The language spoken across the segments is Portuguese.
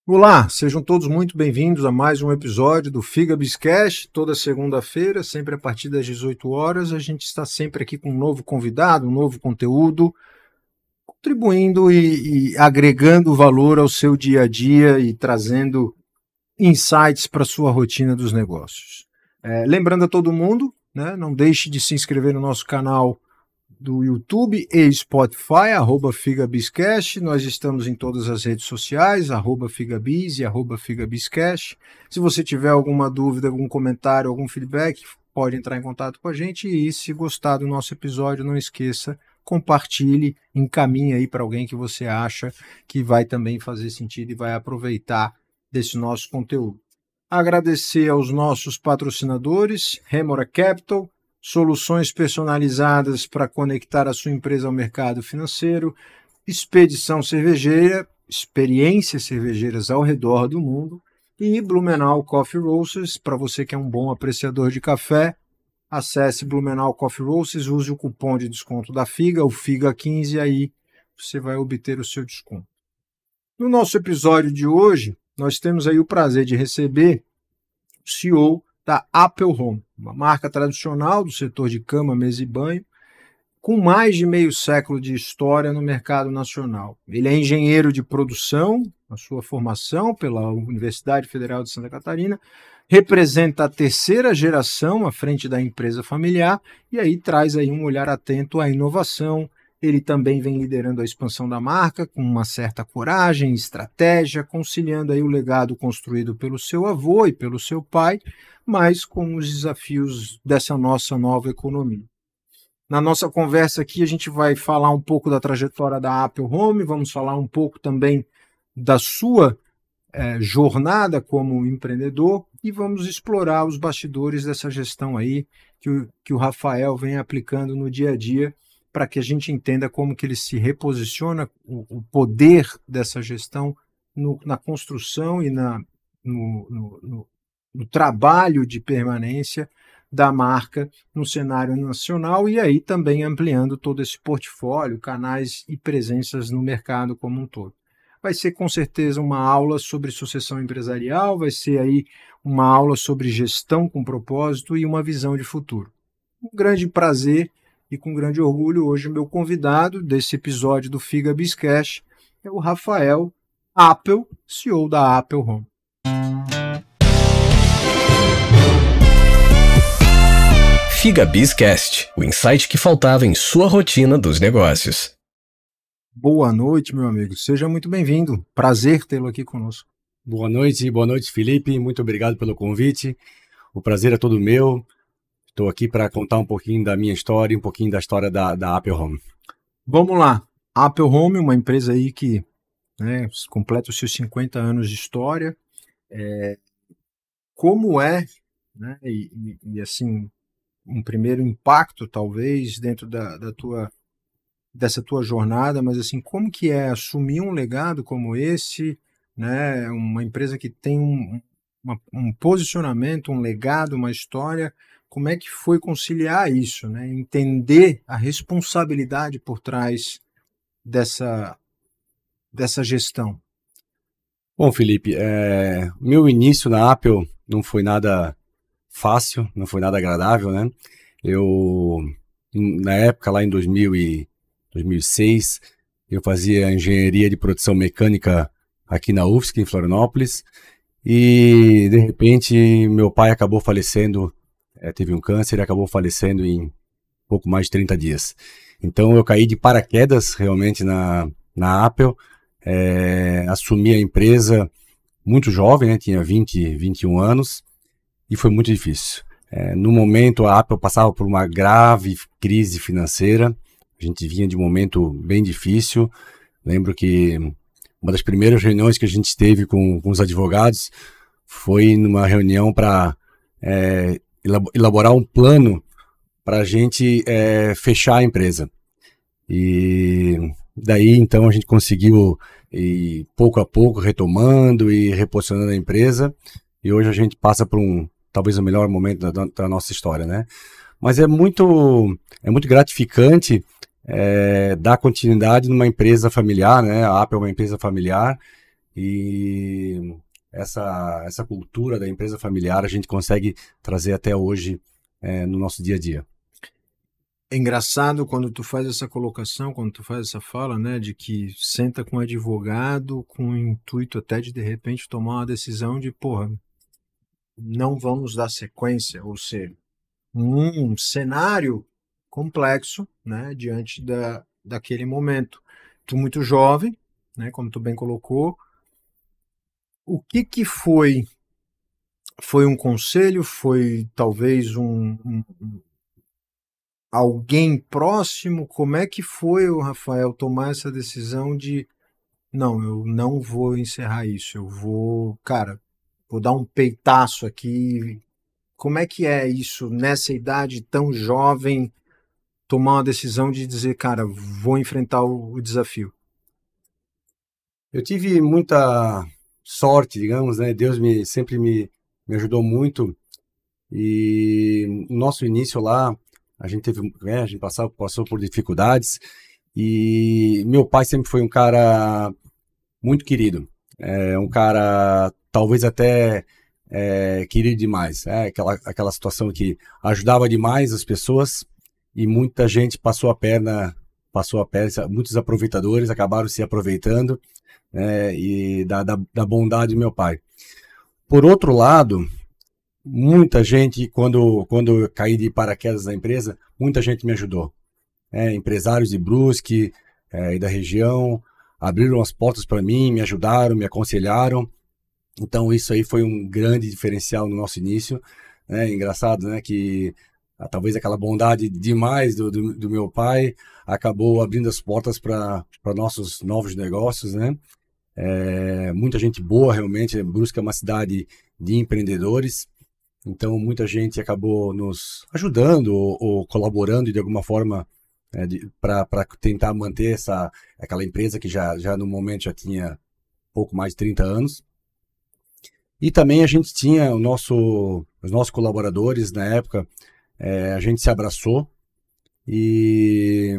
Olá, sejam todos muito bem-vindos a mais um episódio do Figa Bizcast. Toda segunda-feira, sempre a partir das 18 horas, a gente está sempre aqui com um novo convidado, um novo conteúdo, contribuindo e agregando valor ao seu dia a dia e trazendo insights para a sua rotina dos negócios. Lembrando a todo mundo, né, não deixe de se inscrever no nosso canal do YouTube e Spotify, @FigaBizcast. Nós estamos em todas as redes sociais, @FigaBiz e @FigaBizcast. Se você tiver alguma dúvida, algum comentário, algum feedback, pode entrar em contato com a gente. E se gostar do nosso episódio, não esqueça, compartilhe, encaminhe aí para alguém que você acha que vai também fazer sentido e vai aproveitar desse nosso conteúdo. Agradecer aos nossos patrocinadores, Remora Capital, soluções personalizadas para conectar a sua empresa ao mercado financeiro, Expedição Cervejeira, experiências cervejeiras ao redor do mundo, e Blumenau Coffee Roasters, para você que é um bom apreciador de café, acesse Blumenau Coffee Roasters, use o cupom de desconto da Figa, o FIGA15, aí você vai obter o seu desconto. No nosso episódio de hoje, nós temos aí o prazer de receber o CEO da Apple Home, uma marca tradicional do setor de cama, mesa e banho, com mais de meio século de história no mercado nacional. Ele é engenheiro de produção, a sua formação pela Universidade Federal de Santa Catarina, representa a terceira geração à frente da empresa familiar e aí traz aí um olhar atento à inovação. Ele também vem liderando a expansão da marca com uma certa coragem e estratégia, conciliando aí o legado construído pelo seu avô e pelo seu pai, mas com os desafios dessa nossa nova economia. Na nossa conversa aqui, a gente vai falar um pouco da trajetória da Apple Home, vamos falar um pouco também da sua jornada como empreendedor e vamos explorar os bastidores dessa gestão aí que o Rafael vem aplicando no dia a dia para que a gente entenda como que ele se reposiciona, o poder dessa gestão na construção e no trabalho de permanência da marca no cenário nacional e aí também ampliando todo esse portfólio, canais e presenças no mercado como um todo. Vai ser com certeza uma aula sobre sucessão empresarial, vai ser aí uma aula sobre gestão com propósito e uma visão de futuro. Um grande prazer e com grande orgulho, hoje o meu convidado desse episódio do Figa Bizcast é o Rafael Appel, CEO da Apple Home. Figa Bizcast, o insight que faltava em sua rotina dos negócios. Boa noite, meu amigo. Seja muito bem-vindo. Prazer tê-lo aqui conosco. Boa noite, Felipe. Muito obrigado pelo convite. O prazer é todo meu. Estou aqui para contar um pouquinho da minha história e um pouquinho da história da Apple Home. Vamos lá. A Apple Home, uma empresa aí que completa os seus 50 anos de história. Como é, né, e assim, um primeiro impacto, talvez, dentro dessa tua jornada, mas assim, como que é assumir um legado como esse, né, uma empresa que tem um posicionamento, um legado, uma história, como é que foi conciliar isso, né, entender a responsabilidade por trás dessa gestão? Bom, Felipe, meu início na Apple não foi nada fácil, não foi nada agradável, né? Eu, na época, lá em 2006, eu fazia engenharia de produção mecânica aqui na UFSC, em Florianópolis, e, de repente, meu pai acabou falecendo, teve um câncer e acabou falecendo em pouco mais de 30 dias. Então, eu caí de paraquedas, realmente, na Apple, assumi a empresa muito jovem, né? Tinha 21 anos, e foi muito difícil. No momento, a Apple passava por uma grave crise financeira. A gente vinha de um momento bem difícil. Lembro que uma das primeiras reuniões que a gente teve com os advogados foi numa reunião para elaborar um plano para a gente fechar a empresa. E daí, então, a gente conseguiu ir pouco a pouco retomando e reposicionando a empresa. E hoje a gente passa por talvez o melhor momento da nossa história, né? Mas é muito gratificante dar continuidade numa empresa familiar, né? A Apple é uma empresa familiar E essa cultura da empresa familiar a gente consegue trazer até hoje no nosso dia a dia. É engraçado quando tu faz essa colocação, quando tu faz essa fala, né, de que senta com um advogado com o intuito até de repente tomar uma decisão de, porra, não vamos dar sequência, ou seja, um cenário complexo, né, diante daquele momento. Tu muito jovem, né, como tu bem colocou, o que foi? Foi um conselho? Foi talvez alguém próximo? Como é que foi o Rafael tomar essa decisão de não, eu não vou encerrar isso, eu vou, cara, vou dar um peitaço aqui. Como é que é isso nessa idade tão jovem, tomar uma decisão de dizer, cara, vou enfrentar o desafio? Eu tive muita sorte, digamos, né? Deus sempre me ajudou muito. E no nosso início lá, a gente passou por dificuldades. E meu pai sempre foi um cara muito querido. Um cara talvez até querido demais. Aquela situação que ajudava demais as pessoas e muita gente passou a perna, muitos aproveitadores acabaram se aproveitando, e da bondade do meu pai. Por outro lado, muita gente, quando eu caí de paraquedas na empresa, muita gente me ajudou. Empresários de Brusque e da região abriram as portas para mim, me ajudaram, me aconselharam. Então isso aí foi um grande diferencial no nosso início. Engraçado, né, que talvez aquela bondade demais do meu pai acabou abrindo as portas para nossos novos negócios, né? Muita gente boa, realmente. Brusque é uma cidade de empreendedores, então muita gente acabou nos ajudando ou colaborando de alguma forma para tentar manter aquela empresa que já no momento já tinha pouco mais de 30 anos. E também a gente tinha os nossos colaboradores na época, a gente se abraçou e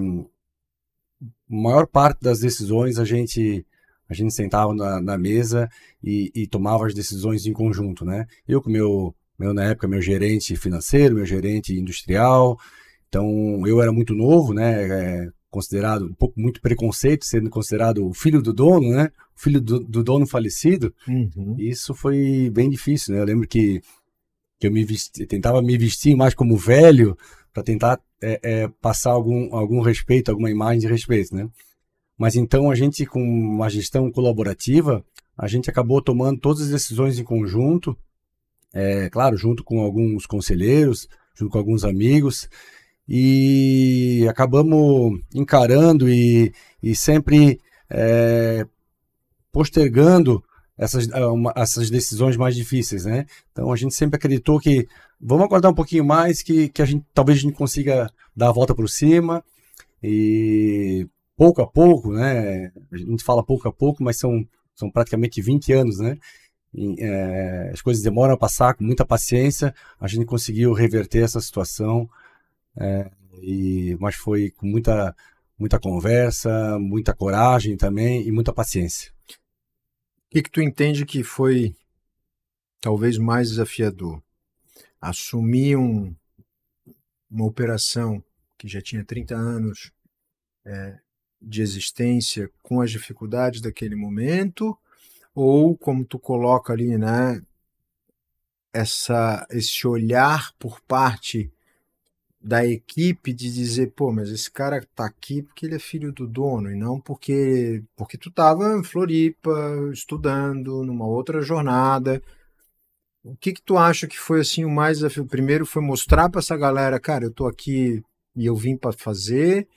a maior parte das decisões a gente sentava na mesa e tomava as decisões em conjunto, né? Eu com na época, meu gerente financeiro, meu gerente industrial. Então, eu era muito novo, né? Considerado muito preconceito, sendo considerado o filho do dono, né? O filho do dono falecido. Uhum. Isso foi bem difícil, né? Eu lembro que eu tentava me vestir mais como velho para tentar passar algum respeito, alguma imagem de respeito, né? Mas então a gente, com uma gestão colaborativa, a gente acabou tomando todas as decisões em conjunto, claro, junto com alguns conselheiros, junto com alguns amigos, e acabamos encarando e sempre postergando essas decisões mais difíceis, né? Então a gente sempre acreditou que vamos aguardar um pouquinho mais, que talvez a gente consiga dar a volta por cima, e pouco a pouco, né? A gente fala pouco a pouco, mas são praticamente 20 anos, né? As coisas demoram a passar com muita paciência. A gente conseguiu reverter essa situação, mas foi com muita conversa, muita coragem também e muita paciência. O que tu entende que foi talvez mais desafiador? Assumir uma operação que já tinha 30 anos de existência com as dificuldades daquele momento, ou como tu coloca ali, né, esse olhar por parte da equipe de dizer, pô, mas esse cara tá aqui porque ele é filho do dono, e não porque tu tava em Floripa estudando numa outra jornada. O que tu acha que foi assim o mais desafio? Primeiro foi mostrar para essa galera, cara, eu tô aqui e eu vim para fazer,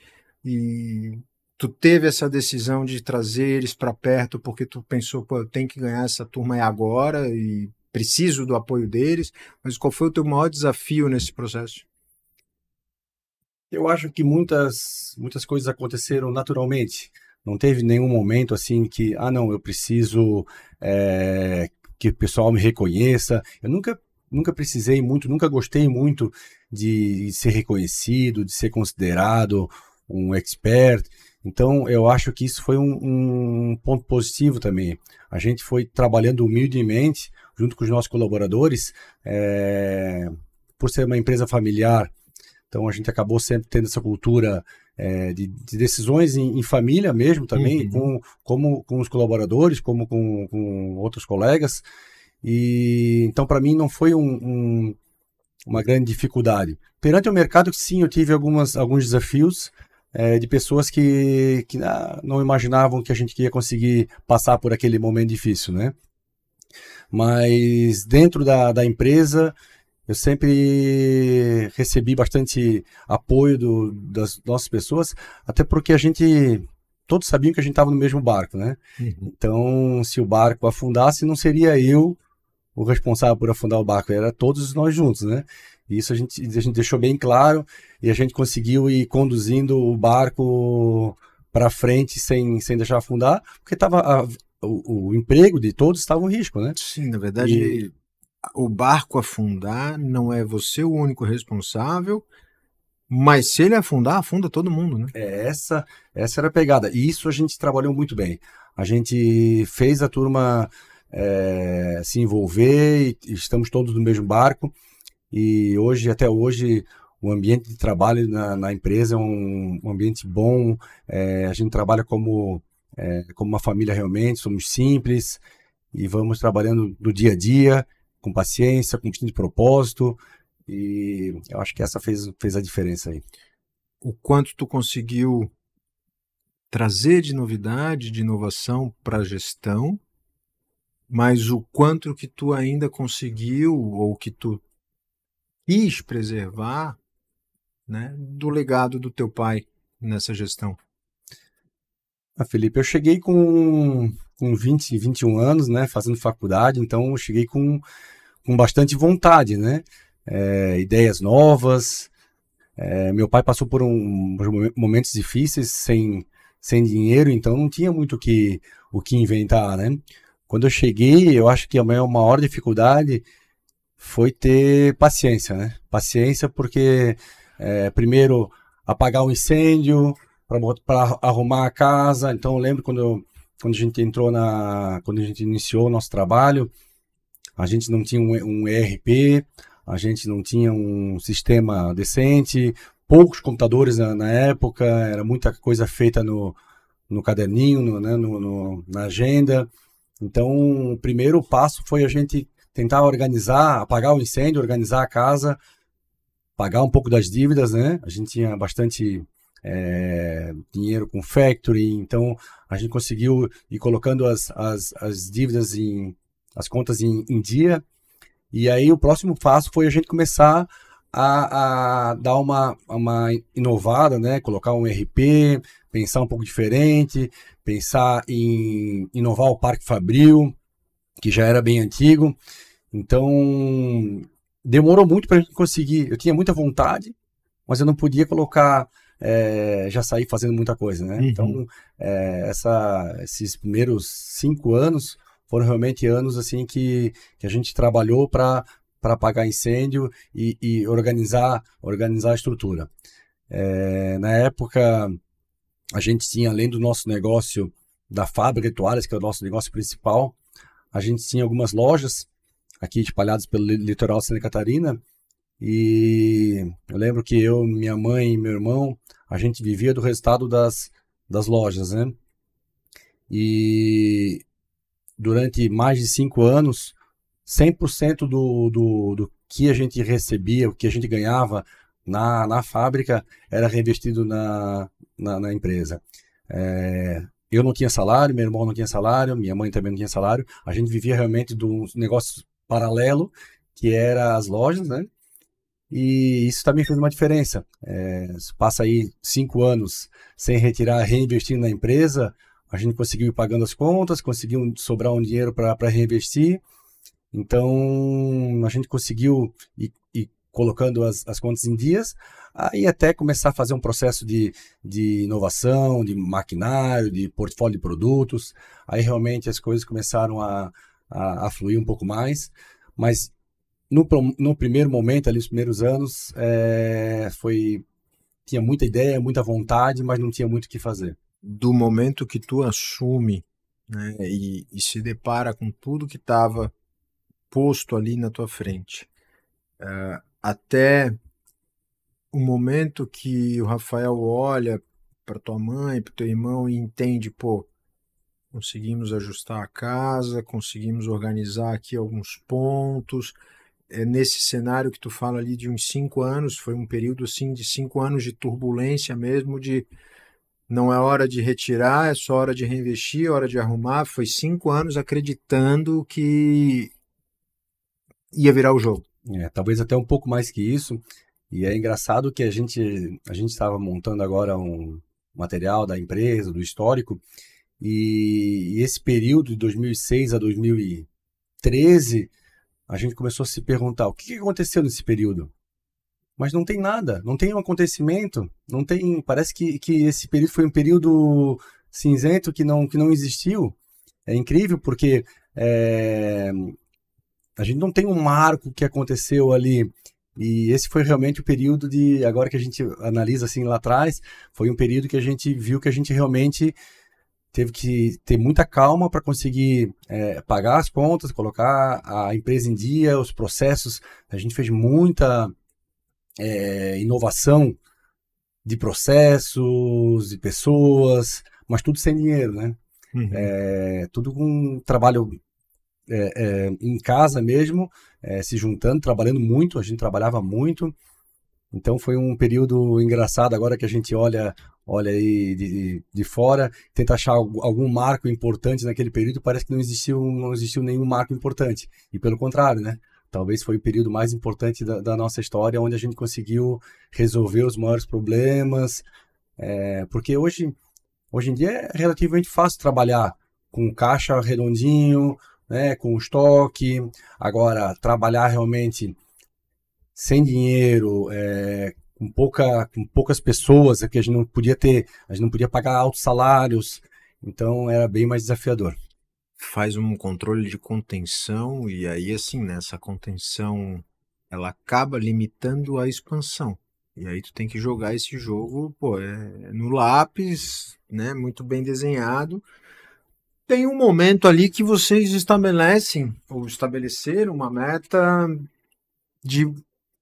e tu teve essa decisão de trazer eles para perto porque tu pensou, pô, eu tenho que ganhar essa turma aí agora e preciso do apoio deles. Mas qual foi o teu maior desafio nesse processo? Eu acho que muitas coisas aconteceram naturalmente. Não teve nenhum momento assim que, não, eu preciso que o pessoal me reconheça. Eu nunca precisei muito, nunca gostei muito de ser reconhecido, de ser considerado um expert. Então, eu acho que isso foi um ponto positivo também. A gente foi trabalhando humildemente, junto com os nossos colaboradores, por ser uma empresa familiar. Então, a gente acabou sempre tendo essa cultura de decisões em família mesmo também, como com os colaboradores, como com outros colegas. E então, para mim, não foi uma grande dificuldade. Perante o mercado, sim, eu tive alguns desafios de pessoas que não imaginavam que a gente ia conseguir passar por aquele momento difícil, né? Mas dentro da empresa, eu sempre recebi bastante apoio das nossas pessoas, até porque todos sabiam que a gente estava no mesmo barco, né? Então, se o barco afundasse, não seria eu o responsável por afundar o barco, era todos nós juntos, né? E isso a gente deixou bem claro e a gente conseguiu ir conduzindo o barco para frente sem deixar afundar, porque o emprego de todos estava em risco, né? Sim, na verdade, o barco afundar não é você o único responsável, mas se ele afundar, afunda todo mundo, né? Essa era a pegada. E isso a gente trabalhou muito bem. A gente fez a turma se envolver e estamos todos no mesmo barco. E até hoje, o ambiente de trabalho na empresa é um ambiente bom. A gente trabalha como uma família realmente, somos simples e vamos trabalhando no dia a dia, com paciência, com de propósito. E eu acho que essa fez a diferença aí. O quanto tu conseguiu trazer de novidade, de inovação para a gestão, mas o quanto que tu ainda conseguiu, ou que tu quis preservar, né, do legado do teu pai nessa gestão. Felipe, eu cheguei com 20, 21 anos, né, fazendo faculdade, então eu cheguei com bastante vontade, né, ideias novas. Meu pai passou por momentos difíceis, sem dinheiro, então não tinha muito o que inventar, né. Quando eu cheguei, eu acho que a maior dificuldade foi ter paciência, né? Paciência porque, primeiro, apagar o incêndio, para arrumar a casa. Então, eu lembro quando a gente quando a gente iniciou o nosso trabalho, a gente não tinha um ERP, a gente não tinha um sistema decente, poucos computadores na época, era muita coisa feita no caderninho, né? Na agenda. Então, o primeiro passo foi a gente tentar organizar, apagar o incêndio, organizar a casa, pagar um pouco das dívidas, né? A gente tinha bastante dinheiro com factory, então a gente conseguiu ir colocando as dívidas as contas em dia. E aí o próximo passo foi a gente começar a dar uma inovada, né? Colocar um ERP, pensar um pouco diferente, pensar em inovar o Parque Fabril, que já era bem antigo. Então, demorou muito para a gente conseguir. Eu tinha muita vontade, mas eu não podia colocar, já sair fazendo muita coisa, né? Então, esses primeiros 5 anos foram realmente anos assim que a gente trabalhou para apagar incêndio e organizar a estrutura. Na época, a gente tinha, além do nosso negócio da fábrica de toalhas, que é o nosso negócio principal, a gente tinha algumas lojas aqui espalhadas pelo litoral de Santa Catarina. E eu lembro que eu, minha mãe e meu irmão, a gente vivia do resultado das lojas, né? E durante mais de 5 anos, 100% do que a gente recebia, o que a gente ganhava na fábrica, era reinvestido na empresa. Eu não tinha salário, meu irmão não tinha salário, minha mãe também não tinha salário. A gente vivia realmente de um negócio paralelo, que era as lojas, né? E isso também fez uma diferença. Se passa aí 5 anos sem reinvestir na empresa, a gente conseguiu ir pagando as contas, conseguiu sobrar um dinheiro para reinvestir. Então, a gente conseguiu ir colocando as contas em dias, aí até começar a fazer um processo de inovação, de maquinário, de portfólio de produtos. Aí realmente as coisas começaram a fluir um pouco mais. Mas no primeiro momento, ali nos primeiros anos, tinha muita ideia, muita vontade, mas não tinha muito o que fazer. do momento que tu assume, né, e se depara com tudo que estava posto ali na tua frente, até o momento que o Rafael olha para tua mãe, para teu irmão e entende, pô, conseguimos ajustar a casa, conseguimos organizar aqui alguns pontos. É nesse cenário que tu fala ali de uns 5 anos, foi um período assim de 5 anos de turbulência mesmo, de não é hora de retirar, é só hora de reinvestir, é hora de arrumar. Foi 5 anos acreditando que ia virar o jogo. Talvez até um pouco mais que isso. E é engraçado que a gente estava montando agora um material da empresa, do histórico, e esse período de 2006 a 2013, a gente começou a se perguntar o que aconteceu nesse período. Mas não tem nada, não tem um acontecimento, não tem, parece que esse período foi um período cinzento que não existiu. É incrível porque a gente não tem um marco que aconteceu ali. E esse foi realmente o período de, agora que a gente analisa assim lá atrás, foi um período que a gente viu que a gente realmente teve que ter muita calma para conseguir pagar as contas, colocar a empresa em dia, os processos. A gente fez muita inovação de processos, de pessoas, mas tudo sem dinheiro, né? Tudo com trabalho em casa mesmo, se juntando, trabalhando muito, a gente trabalhava muito. Então foi um período engraçado agora que a gente olha aí de fora, tenta achar algum marco importante naquele período, parece que não existiu nenhum marco importante. E pelo contrário, né? Talvez foi o período mais importante da nossa história, onde a gente conseguiu resolver os maiores problemas, porque hoje em dia é relativamente fácil trabalhar com caixa redondinho, né, com estoque. Agora, trabalhar realmente sem dinheiro, com poucas pessoas, que a gente não podia pagar altos salários, então era bem mais desafiador. Faz um controle de contenção e aí assim, né, essa contenção ela acaba limitando a expansão. E aí tu tem que jogar esse jogo, pô, no lápis, né, muito bem desenhado. Tem um momento ali que vocês estabelecem ou estabeleceram uma meta de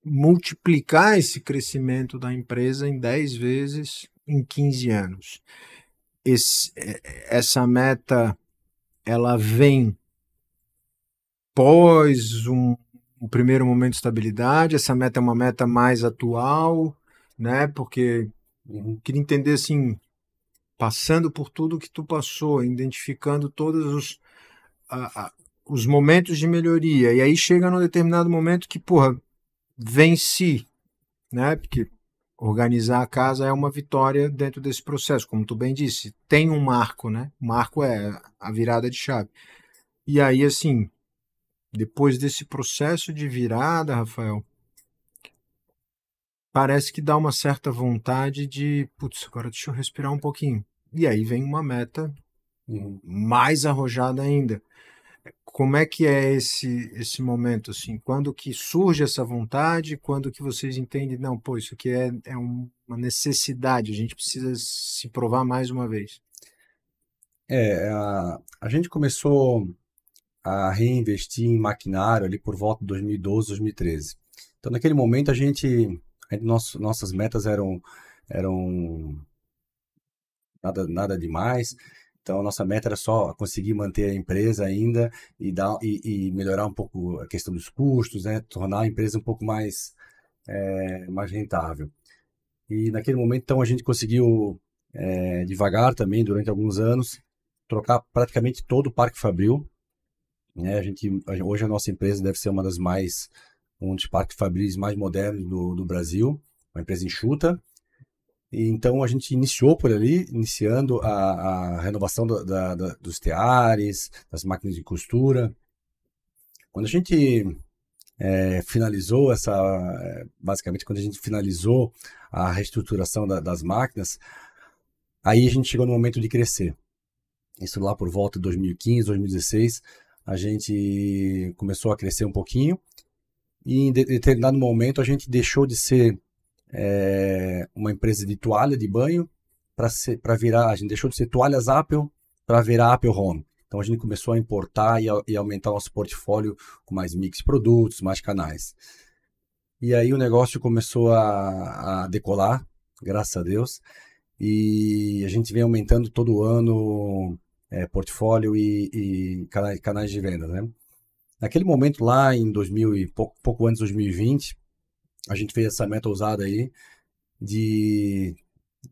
multiplicar esse crescimento da empresa em 10 vezes em 15 anos. Essa meta ela vem pós um primeiro momento de estabilidade, essa meta é uma meta mais atual, né? Porque queria entender assim, passando por tudo que tu passou, identificando todos os momentos de melhoria, e aí chega num determinado momento que, porra, venci, né? Porque organizar a casa é uma vitória dentro desse processo, como tu bem disse. Tem um marco, né? O marco é a virada de chave. E aí, assim, depois desse processo de virada, Rafael, parece que dá uma certa vontade de, putz, agora deixa eu respirar um pouquinho. E aí vem uma meta mais arrojada ainda. Como é que é esse momento, assim? Quando que surge essa vontade? Quando que vocês entendem, não, pô, isso aqui é uma necessidade, a gente precisa se provar mais uma vez? A gente começou a reinvestir em maquinário ali por volta de 2012, 2013. Então, naquele momento, nossas metas eram nada demais. Então, a nossa meta era só conseguir manter a empresa ainda e melhorar um pouco a questão dos custos, né? Tornar a empresa um pouco mais rentável. E naquele momento, então, a gente conseguiu, devagar também, durante alguns anos, trocar praticamente todo o Parque Fabril. Né? Hoje a nossa empresa deve ser um dos parques fabris mais modernos do Brasil, uma empresa enxuta. E então a gente iniciou por ali, iniciando a renovação dos teares, das máquinas de costura. Quando a gente finalizou basicamente quando a gente finalizou a reestruturação das máquinas, aí a gente chegou no momento de crescer. Isso lá por volta de 2015, 2016, a gente começou a crescer um pouquinho e em determinado momento a gente deixou de ser uma empresa de toalha de banho para virar, a gente deixou de ser toalhas Apple para virar Apple Home. Então a gente começou a importar e aumentar o nosso portfólio com mais mix de produtos, mais canais. E aí o negócio começou a decolar, graças a Deus, e a gente vem aumentando todo ano portfólio e canais de venda, né? Naquele momento lá em 2000 e pouco antes de 2020, a gente fez essa meta ousada aí de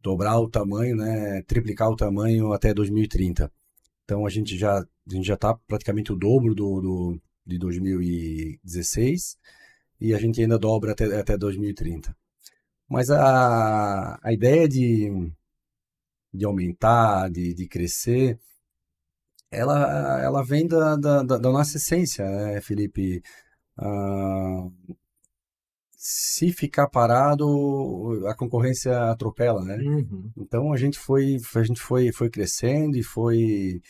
dobrar o tamanho, né, triplicar o tamanho até 2030. Então a gente já está praticamente o dobro de 2016 e a gente ainda dobra até 2030. Mas a ideia de aumentar, de crescer, ela vem da nossa essência, né, Felipe? Ah, se ficar parado, a concorrência atropela, né? Uhum. Então a gente foi crescendo e foi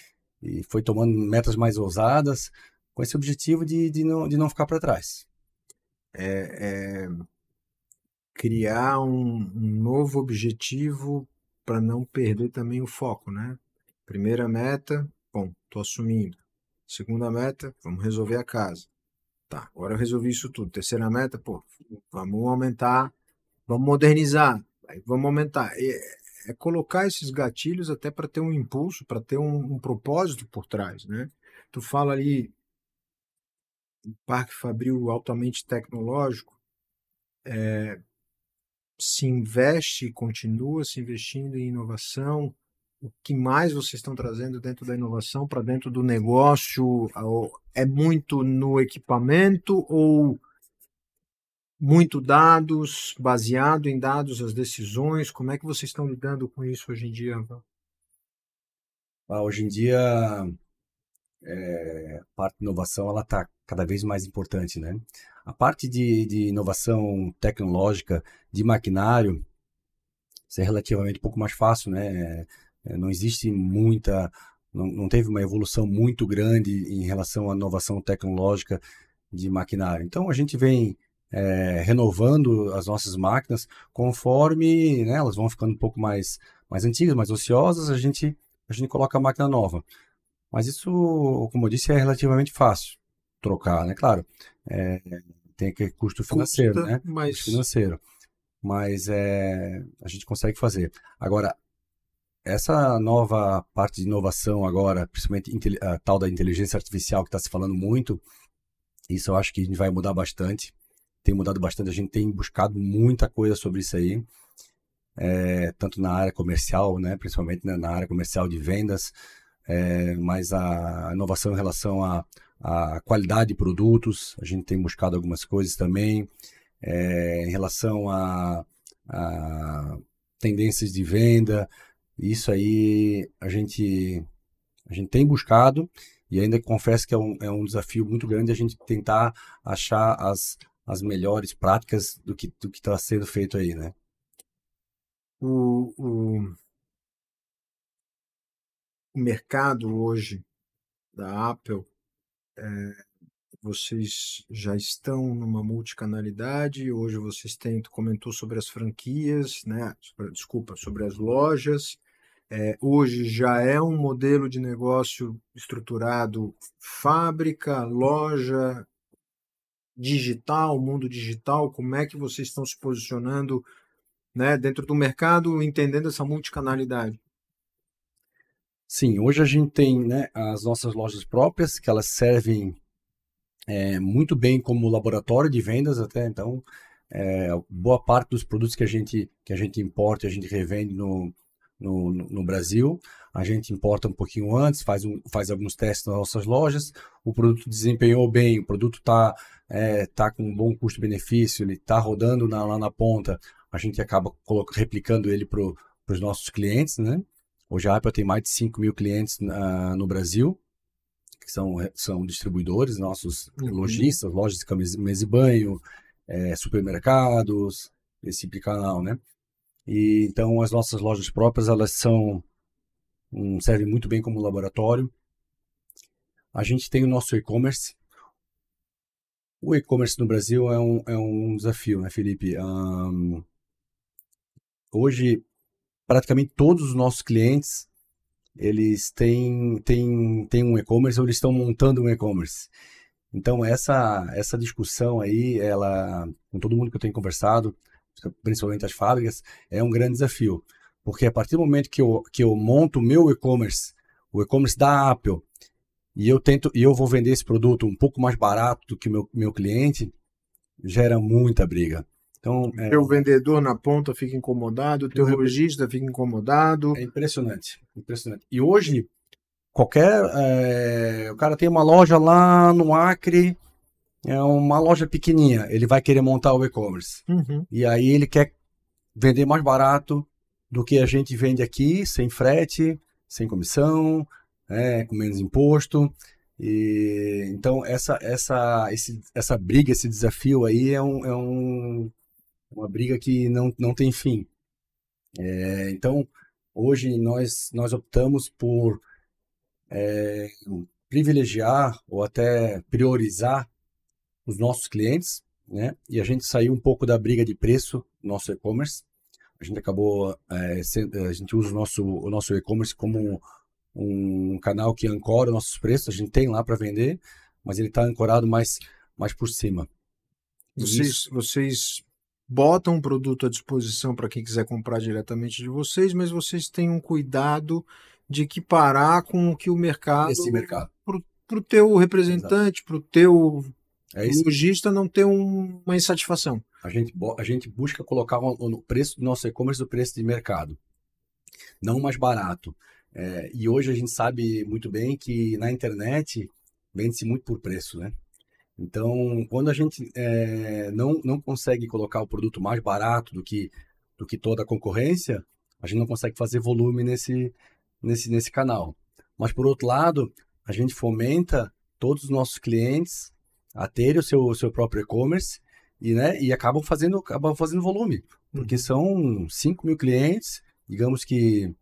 tomando metas mais ousadas com esse objetivo de não ficar para trás. É criar um novo objetivo para não perder também o foco, né? Primeira meta, bom, tô assumindo. Segunda meta, vamos resolver a casa. Tá, agora eu resolvi isso tudo. Terceira meta, pô, vamos aumentar, vamos modernizar, aí vamos aumentar. É colocar esses gatilhos até para ter um impulso, para ter um propósito por trás, né? Tu fala ali, Parque Fabril altamente tecnológico, se investe, continua se investindo em inovação. O que mais vocês estão trazendo dentro da inovação para dentro do negócio? É muito no equipamento ou muito dados, baseado em dados as decisões? Como é que vocês estão lidando com isso hoje em dia? Hoje em dia, a parte de inovação ela está cada vez mais importante, né? A parte de inovação tecnológica, de maquinário, isso é relativamente um pouco mais fácil, né? Não existe muita, não teve uma evolução muito grande em relação à inovação tecnológica de maquinário. Então a gente vem renovando as nossas máquinas conforme, né, elas vão ficando um pouco mais antigas, mais ociosas, a gente coloca a máquina nova. Mas isso, como eu disse, é relativamente fácil trocar, né? Claro, é, tem aquele custo financeiro, Custa, né? Custo mas financeiro. Mas a gente consegue fazer. Agora, essa nova parte de inovação agora, principalmente a tal da inteligência artificial que está se falando muito, isso eu acho que a gente vai mudar bastante. Tem mudado bastante, a gente tem buscado muita coisa sobre isso aí, tanto na área comercial, né, principalmente na área comercial de vendas, mas a inovação em relação à qualidade de produtos, a gente tem buscado algumas coisas também, em relação a tendências de venda, isso aí a gente tem buscado e ainda confesso que é um desafio muito grande a gente tentar achar as melhores práticas do que está sendo feito aí, né? o mercado hoje da Apple, vocês já estão numa multicanalidade, hoje vocês têm, tu comentou sobre as franquias, né? Desculpa, sobre as lojas. Hoje já é um modelo de negócio estruturado fábrica, loja, digital, mundo digital. Como é que vocês estão se posicionando, né, dentro do mercado, entendendo essa multicanalidade? Sim, hoje a gente tem, né, as nossas lojas próprias, que elas servem muito bem como laboratório de vendas até, então boa parte dos produtos que a gente importa e a gente revende no Brasil, a gente importa um pouquinho antes, faz alguns testes nas nossas lojas, o produto desempenhou bem, o produto tá com um bom custo-benefício, ele está rodando lá na ponta, a gente acaba replicando ele para os nossos clientes, né? Hoje a Apple tem mais de 5 mil clientes no Brasil, que são distribuidores, nossos lojistas, lojas de mesa e banho, supermercados, esse tipo de canal, né? E então as nossas lojas próprias, elas servem muito bem como laboratório. A gente tem o nosso e-commerce. O e-commerce no Brasil é um desafio, né, Felipe? Hoje praticamente todos os nossos clientes, eles têm um e-commerce ou eles estão montando um e-commerce. Então, essa discussão aí, com todo mundo que eu tenho conversado, principalmente as fábricas, é um grande desafio. Porque a partir do momento que eu monto o meu e-commerce, o e-commerce da Apple, e eu vou vender esse produto um pouco mais barato do que o meu cliente, gera muita briga. Então, o vendedor na ponta fica incomodado, o teu lojista fica incomodado. É impressionante, impressionante. E hoje, o cara tem uma loja lá no Acre, é uma loja pequenininha, ele vai querer montar o e-commerce. Uhum. E aí ele quer vender mais barato do que a gente vende aqui, sem frete, sem comissão, com menos imposto. Então, essa briga, esse desafio aí é uma briga que não tem fim. Então, hoje nós optamos por privilegiar ou até priorizar os nossos clientes, né? E a gente saiu um pouco da briga de preço no nosso e-commerce. A gente acabou, a gente usa o nosso e-commerce como um canal que ancora nossos preços. A gente tem lá para vender, mas ele está ancorado mais por cima. Vocês botam um produto à disposição para quem quiser comprar diretamente de vocês, mas vocês têm um cuidado de equiparar com o que o mercado... Esse mercado. Para o teu representante, para o teu lojista não ter uma insatisfação. A gente busca colocar o preço do nosso e-commerce o preço de mercado, não mais barato. E hoje a gente sabe muito bem que na internet vende-se muito por preço, né? Então, quando a gente não consegue colocar o produto mais barato do que toda a concorrência, a gente não consegue fazer volume nesse canal. Mas, por outro lado, a gente fomenta todos os nossos clientes a terem o seu próprio e-commerce e acabam fazendo volume. Porque são 5 mil clientes, digamos que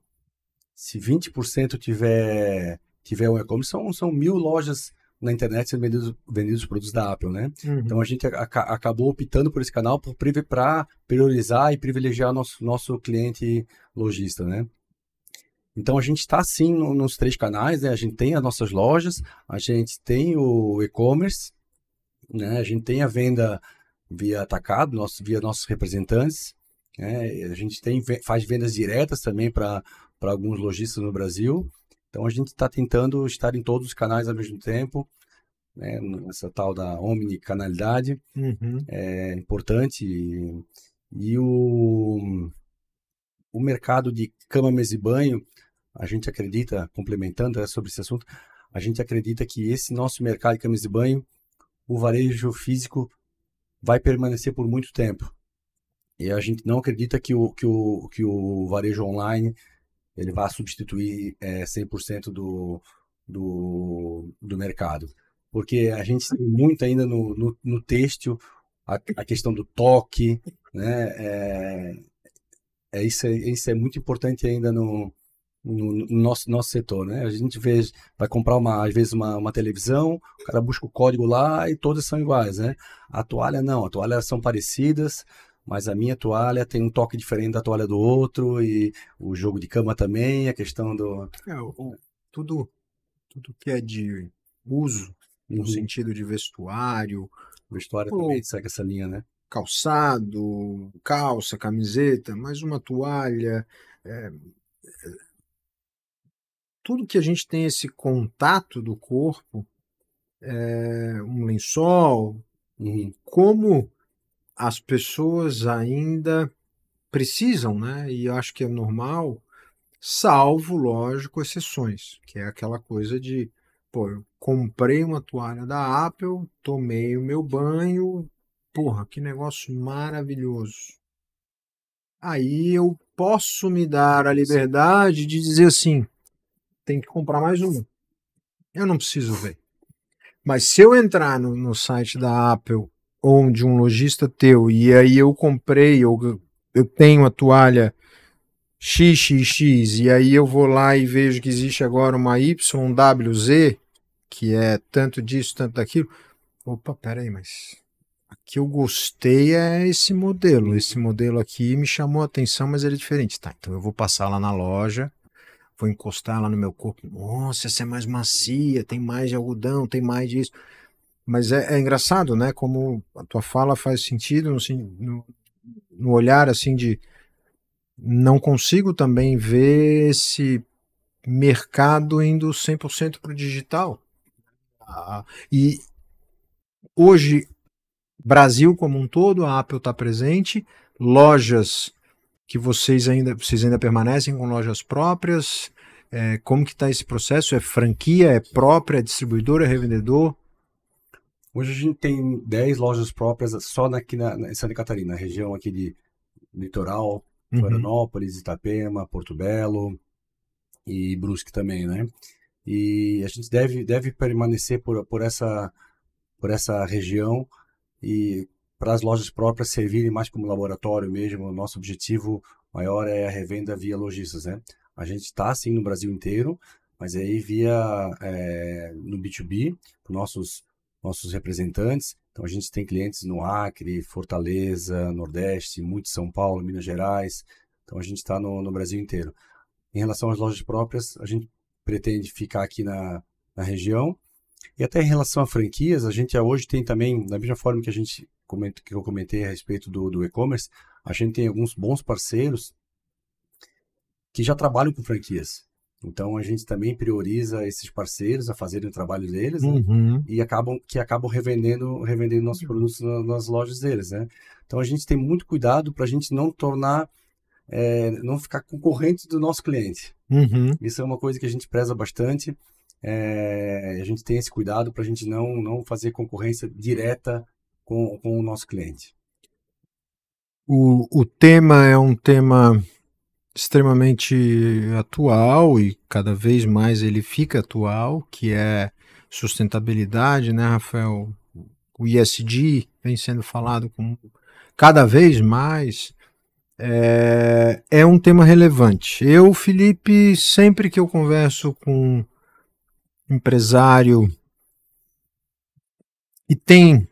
se 20% tiver um e-commerce, são 1.000 lojas na internet sendo vendidos os produtos da Apple, né? Uhum. Então a gente acabou optando por esse canal para priorizar e privilegiar nosso cliente lojista, né? Então a gente está sim nos 3 canais, né? A gente tem as nossas lojas, a gente tem o e-commerce, né? A gente tem a venda via atacado, via nossos representantes, né? A gente faz vendas diretas também para alguns lojistas no Brasil. Então a gente está tentando estar em todos os canais ao mesmo tempo, né? Essa tal da omnicanalidade é importante. E o mercado de cama, mesa e banho, a gente acredita, complementando sobre esse assunto, a gente acredita que esse nosso mercado de cama, mesa e banho, o varejo físico vai permanecer por muito tempo. E a gente não acredita que o varejo online ele vai substituir 100% do mercado. Porque a gente tem muito ainda no têxtil a questão do toque, né? Isso é muito importante ainda no nosso setor, né? A gente vai comprar às vezes uma televisão, o cara busca o código lá e todas são iguais, né? A toalha não, a toalha são parecidas, mas a minha toalha tem um toque diferente da toalha do outro, e o jogo de cama também, a questão do... Tudo que é de uso, no sentido de vestuário... Vestuário também segue essa linha, né? Calçado, calça, camiseta, mais uma toalha... Tudo que a gente tem esse contato do corpo, um lençol, como as pessoas ainda precisam, né? E eu acho que é normal, salvo, lógico, exceções, que é aquela coisa de, eu comprei uma toalha da Apple, tomei o meu banho, porra, que negócio maravilhoso. Aí eu posso me dar a liberdade de dizer assim, tem que comprar mais uma. Eu não preciso ver. Mas se eu entrar no site da Apple ou de um lojista teu e aí eu comprei, eu tenho a toalha XXX e aí eu vou lá e vejo que existe agora uma YWZ, que é tanto disso, tanto daquilo. Opa, peraí, mas que eu gostei é esse modelo. Esse modelo aqui me chamou a atenção, mas ele é diferente. Tá, então eu vou passar lá na loja, vou encostar lá no meu corpo. Nossa, essa é mais macia, tem mais de algodão, tem mais disso. Mas é engraçado, né? Como a tua fala faz sentido no olhar assim de não consigo também ver esse mercado indo 100% para o digital. E hoje, Brasil como um todo, a Apple está presente, lojas que vocês ainda permanecem com lojas próprias. Como que está esse processo? É franquia, é própria, é distribuidor, é revendedor? Hoje a gente tem 10 lojas próprias só aqui em Santa Catarina, região aqui de Litoral, Florianópolis, Itapema, Porto Belo e Brusque também, né? E a gente deve permanecer por essa região e para as lojas próprias servirem mais como laboratório mesmo. O nosso objetivo maior é a revenda via lojistas, né? A gente está sim no Brasil inteiro, mas aí no B2B, para nossos representantes. Então a gente tem clientes no Acre, Fortaleza, Nordeste, muito São Paulo, Minas Gerais. Então a gente está no Brasil inteiro. Em relação às lojas próprias, a gente pretende ficar aqui na região. E até em relação a franquias, a gente hoje tem também, da mesma forma que que eu comentei a respeito do e-commerce, a gente tem alguns bons parceiros que já trabalham com franquias. Então a gente também prioriza esses parceiros a fazerem o trabalho deles, né? E acabam revendendo nossos produtos nas lojas deles, né? Então a gente tem muito cuidado para a gente não não ficar concorrente do nosso cliente. Isso é uma coisa que a gente preza bastante. A gente tem esse cuidado para a gente não fazer concorrência direta com o nosso cliente. O tema é um tema extremamente atual e cada vez mais ele fica atual, que é sustentabilidade, né, Rafael? O ESG vem sendo falado cada vez mais. É um tema relevante. Eu, Felipe, sempre que eu converso com empresário e tem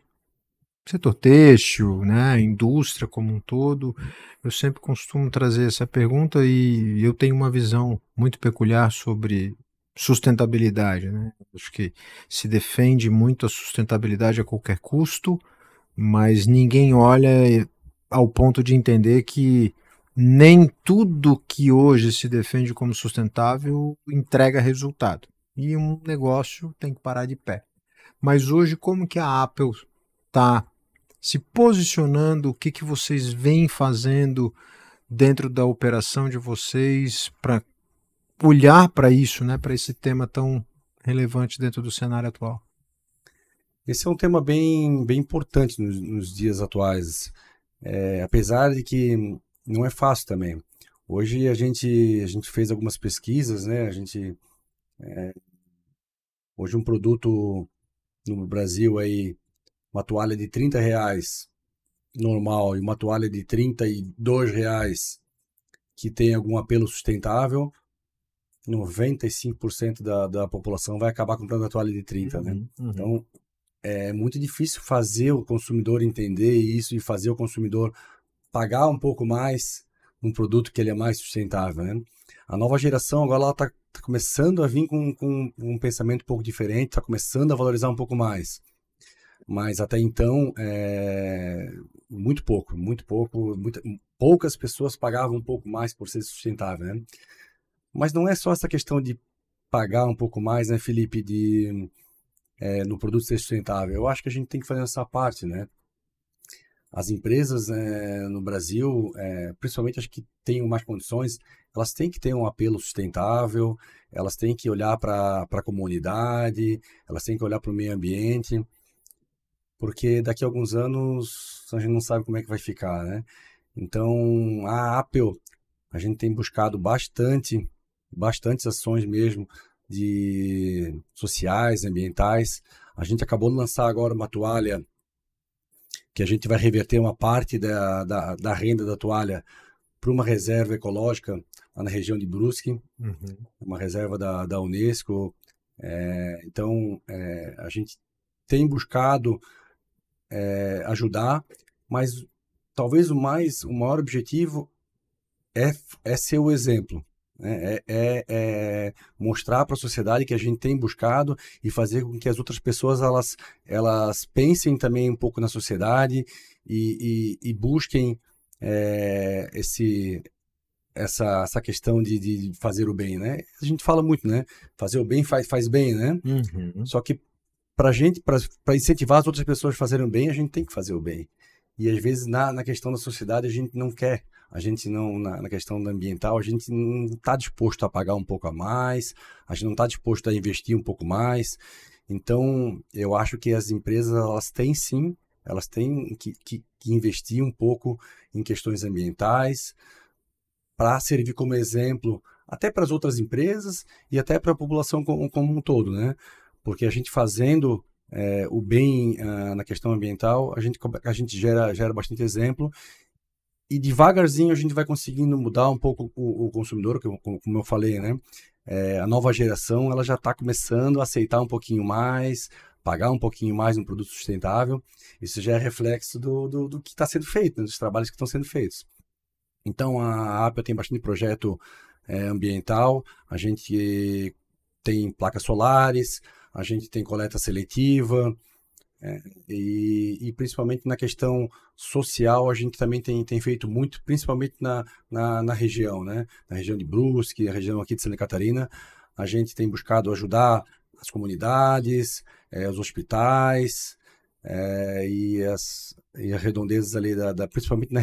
setor têxtil, né, indústria como um todo, eu sempre costumo trazer essa pergunta e eu tenho uma visão muito peculiar sobre sustentabilidade, né? Acho que se defende muito a sustentabilidade a qualquer custo, mas ninguém olha ao ponto de entender que nem tudo que hoje se defende como sustentável entrega resultado. E um negócio tem que parar de pé. Mas hoje, como que a Apple está se posicionando? O que vocês vêm fazendo dentro da operação de vocês para olhar para isso, né, para esse tema tão relevante dentro do cenário atual? Esse é um tema bem importante nos dias atuais, apesar de que não é fácil também. Hoje a gente fez algumas pesquisas, né? Hoje um produto no Brasil aí, uma toalha de R$ 30 normal e uma toalha de R$ 32 que tem algum apelo sustentável, 95% da população vai acabar comprando a toalha de 30, né? Então é muito difícil fazer o consumidor entender isso e fazer o consumidor pagar um pouco mais num produto que ele é mais sustentável, né? A nova geração agora ela está começando a vir com um pensamento um pouco diferente, está começando a valorizar um pouco mais. Mas até então, poucas pessoas pagavam um pouco mais por ser sustentável, né? Mas não é só essa questão de pagar um pouco mais, né, Felipe, no produto ser sustentável. Eu acho que a gente tem que fazer essa parte, né? As empresas no Brasil, principalmente as que tenham mais condições, elas têm que ter um apelo sustentável, elas têm que olhar para a comunidade, elas têm que olhar para o meio ambiente, porque daqui a alguns anos a gente não sabe como é que vai ficar, né? Então, a Apple, a gente tem buscado bastantes ações mesmo de sociais, ambientais. A gente acabou de lançar agora uma toalha que a gente vai reverter uma parte da renda da toalha para uma reserva ecológica lá na região de Brusque, uma reserva da Unesco. Então, a gente tem buscado ajudar, mas talvez o maior objetivo é ser o exemplo, né? Mostrar para a sociedade que a gente tem buscado e fazer com que as outras pessoas elas pensem também um pouco na sociedade e busquem essa questão de fazer o bem, né? A gente fala muito, né? Fazer o bem faz bem, né? Uhum. Só que para incentivar as outras pessoas a fazerem o bem, a gente tem que fazer o bem. E às vezes na questão da sociedade a gente não quer, a gente não, na questão ambiental, a gente não está disposto a pagar um pouco a mais, a gente não está disposto a investir um pouco mais. Então, eu acho que as empresas, elas têm que investir um pouco em questões ambientais para servir como exemplo até para as outras empresas e até para a população como um todo, né? Porque a gente fazendo o bem na questão ambiental, a gente gera bastante exemplo e devagarzinho a gente vai conseguindo mudar um pouco o consumidor, como eu falei, né? A nova geração ela já está começando a aceitar um pouquinho mais, pagar um pouquinho mais no produto sustentável. Isso já é reflexo do que está sendo feito, né? Dos trabalhos que estão sendo feitos. Então a Apple tem bastante projeto ambiental, a gente tem placas solares, a gente tem coleta seletiva, e principalmente na questão social a gente também tem feito muito, principalmente na região, né? Na região de Brusque, a região aqui de Santa Catarina, a gente tem buscado ajudar as comunidades, os hospitais e as redondezas ali, principalmente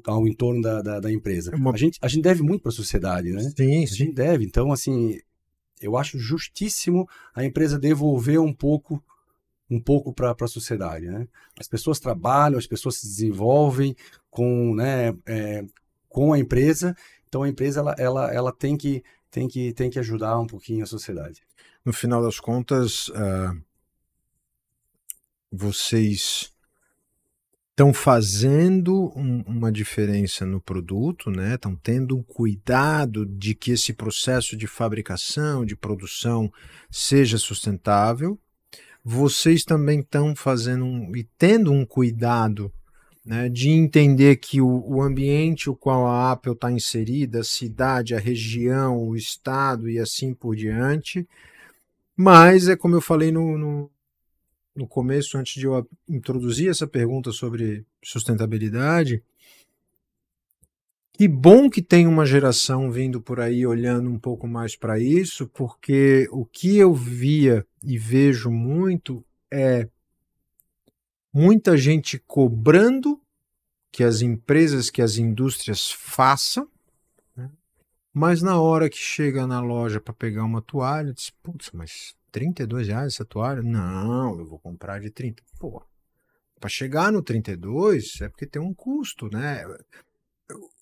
ao entorno da empresa. A gente deve muito para a sociedade, né? Sim, a gente deve, então assim, eu acho justíssimo a empresa devolver um pouco para a sociedade, né? As pessoas trabalham, as pessoas se desenvolvem com a empresa, então a empresa ela tem que ajudar um pouquinho a sociedade. No final das contas, vocês estão fazendo uma diferença no produto, né? Estão tendo um cuidado de que esse processo de fabricação, de produção seja sustentável. Vocês também estão fazendo e tendo um cuidado, né, de entender que o ambiente o qual a Apple está inserida, a cidade, a região, o estado e assim por diante. Mas é como eu falei no começo, antes de eu introduzir essa pergunta sobre sustentabilidade, que bom que tem uma geração vindo por aí olhando um pouco mais para isso, porque o que eu via e vejo muito é muita gente cobrando que as empresas, que as indústrias façam, né? Mas na hora que chega na loja para pegar uma toalha, diz, putz, mas R$32 essa toalha? Não, eu vou comprar de 30. Pô, para chegar no 32 é porque tem um custo, né?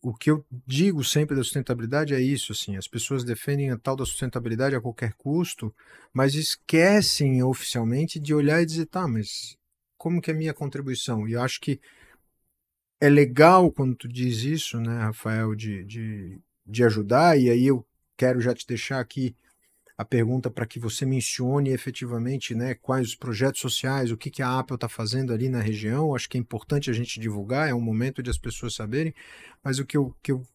O que eu digo sempre da sustentabilidade é isso, assim, as pessoas defendem a tal da sustentabilidade a qualquer custo, mas esquecem oficialmente de olhar e dizer, tá, mas como que é a minha contribuição? E eu acho que é legal quando tu diz isso, né, Rafael, de ajudar, e aí eu quero já te deixar aqui a pergunta para que você mencione efetivamente, né, quais os projetos sociais, o que a Apple está fazendo ali na região. Acho que é importante a gente divulgar, é um momento de as pessoas saberem, mas o que eu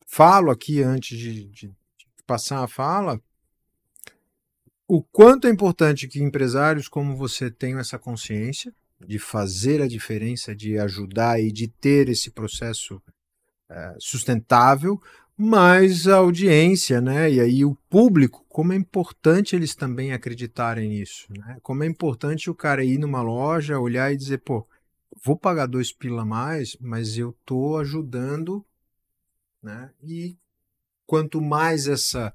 falo aqui antes de passar a fala, o quanto é importante que empresários como você tenham essa consciência de fazer a diferença, de ajudar e de ter esse processo sustentável, mas a audiência, né, e aí o público, como é importante eles também acreditarem nisso, né? Como é importante o cara ir numa loja, olhar e dizer, pô, vou pagar 2 pila a mais, mas eu tô ajudando, né? E quanto mais essa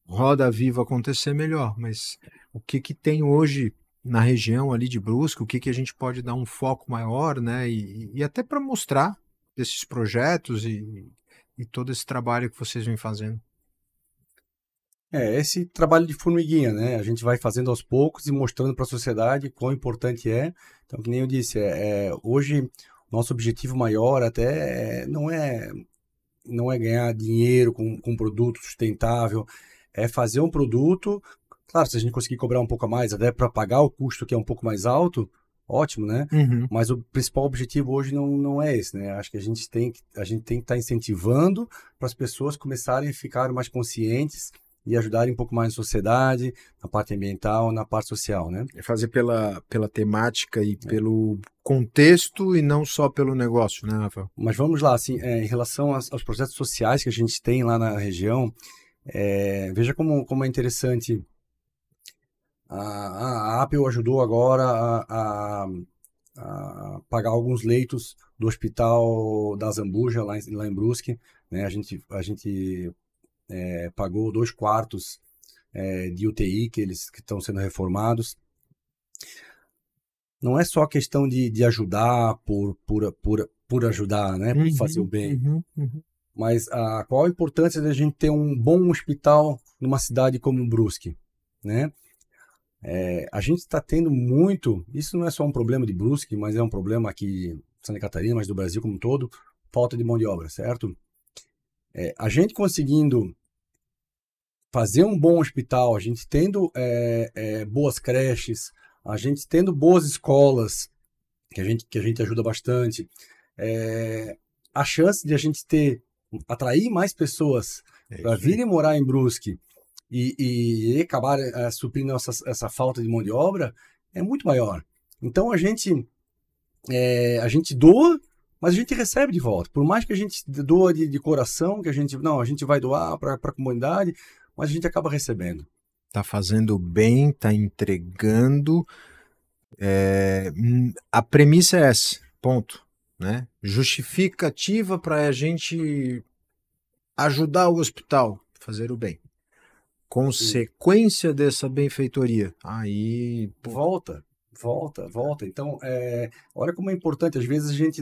roda viva acontecer, melhor. Mas o que tem hoje na região ali de Brusque, o que a gente pode dar um foco maior, né? E até para mostrar esses projetos e todo esse trabalho que vocês vêm fazendo. Esse trabalho de formiguinha, né? A gente vai fazendo aos poucos e mostrando para a sociedade quão importante é. Então, que nem eu disse, hoje nosso objetivo maior até não é ganhar dinheiro com produto sustentável, é fazer um produto. Claro, se a gente conseguir cobrar um pouco a mais, até para pagar o custo que é um pouco mais alto, ótimo, né? Uhum. Mas o principal objetivo hoje não é esse, né? Acho que a gente tem que estar incentivando para as pessoas começarem a ficar mais conscientes e ajudarem um pouco mais na sociedade, na parte ambiental, na parte social, né? É fazer pela temática e pelo contexto e não só pelo negócio, né, Rafael? Mas vamos lá, assim, em relação aos projetos sociais que a gente tem lá na região, veja como é interessante. A Apple ajudou agora a pagar alguns leitos do hospital da Zambuja, lá em Brusque, né? A gente pagou 2 quartos de UTI que estão sendo reformados. Não é só questão de ajudar por ajudar, né? Por fazer o bem. Mas qual a importância da gente ter um bom hospital numa cidade como Brusque, né? A gente está tendo muito, isso não é só um problema de Brusque, mas é um problema aqui em Santa Catarina, mas do Brasil como um todo, falta de mão de obra, certo? A gente conseguindo fazer um bom hospital, a gente tendo boas creches, a gente tendo boas escolas, que a gente ajuda bastante, a chance de a gente atrair mais pessoas para virem morar em Brusque e acabar suprindo essa falta de mão de obra é muito maior. Então a gente doa, mas a gente recebe de volta. Por mais que a gente doa de coração, que a gente vai doar para a comunidade, mas a gente acaba recebendo. Tá fazendo bem, tá entregando. A premissa é essa, ponto, né? Justificativa para a gente ajudar o hospital a fazer o bem. Consequência dessa benfeitoria, aí volta. Então, olha como é importante. Às vezes a gente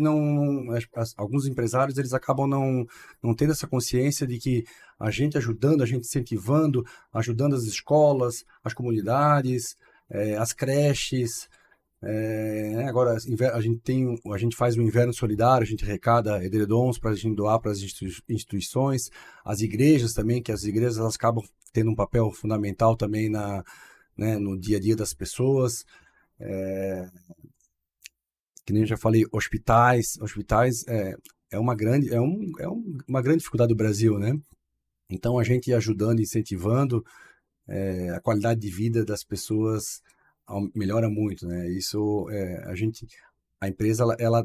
alguns empresários eles acabam não tendo essa consciência de que a gente ajudando, a gente incentivando, ajudando as escolas, as comunidades, as creches. Agora a gente faz o inverno solidário, a gente arrecada edredons para a gente doar para as instituições, as igrejas também, que as igrejas elas acabam tendo um papel fundamental também no dia a dia das pessoas. Que nem eu já falei, hospitais é uma grande dificuldade do Brasil, né? Então a gente ajudando, incentivando, a qualidade de vida das pessoas melhora muito, né? Isso a empresa ela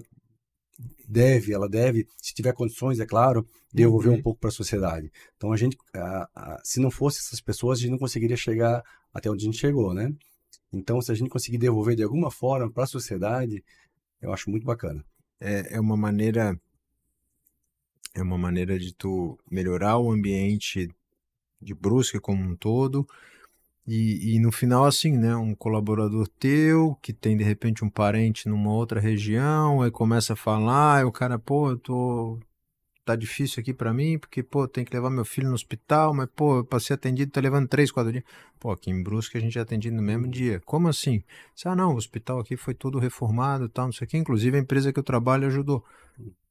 deve, se tiver condições, é claro, devolver um pouco para a sociedade. Então a gente, se não fosse essas pessoas, a gente não conseguiria chegar até onde a gente chegou, né? Então se a gente conseguir devolver de alguma forma para a sociedade, eu acho muito bacana. É uma maneira de tu melhorar o ambiente de Brusque como um todo. E no final, assim, né? Um colaborador teu que tem de repente um parente numa outra região, aí começa a falar, e o cara, tá difícil aqui pra mim, porque, tem que levar meu filho no hospital, mas, eu pra ser atendido tá levando 3, 4 dias. Aqui em Brusque a gente é atendido no mesmo dia. Como assim? Não, o hospital aqui foi todo reformado e tal, não sei o que. Inclusive a empresa que eu trabalho ajudou.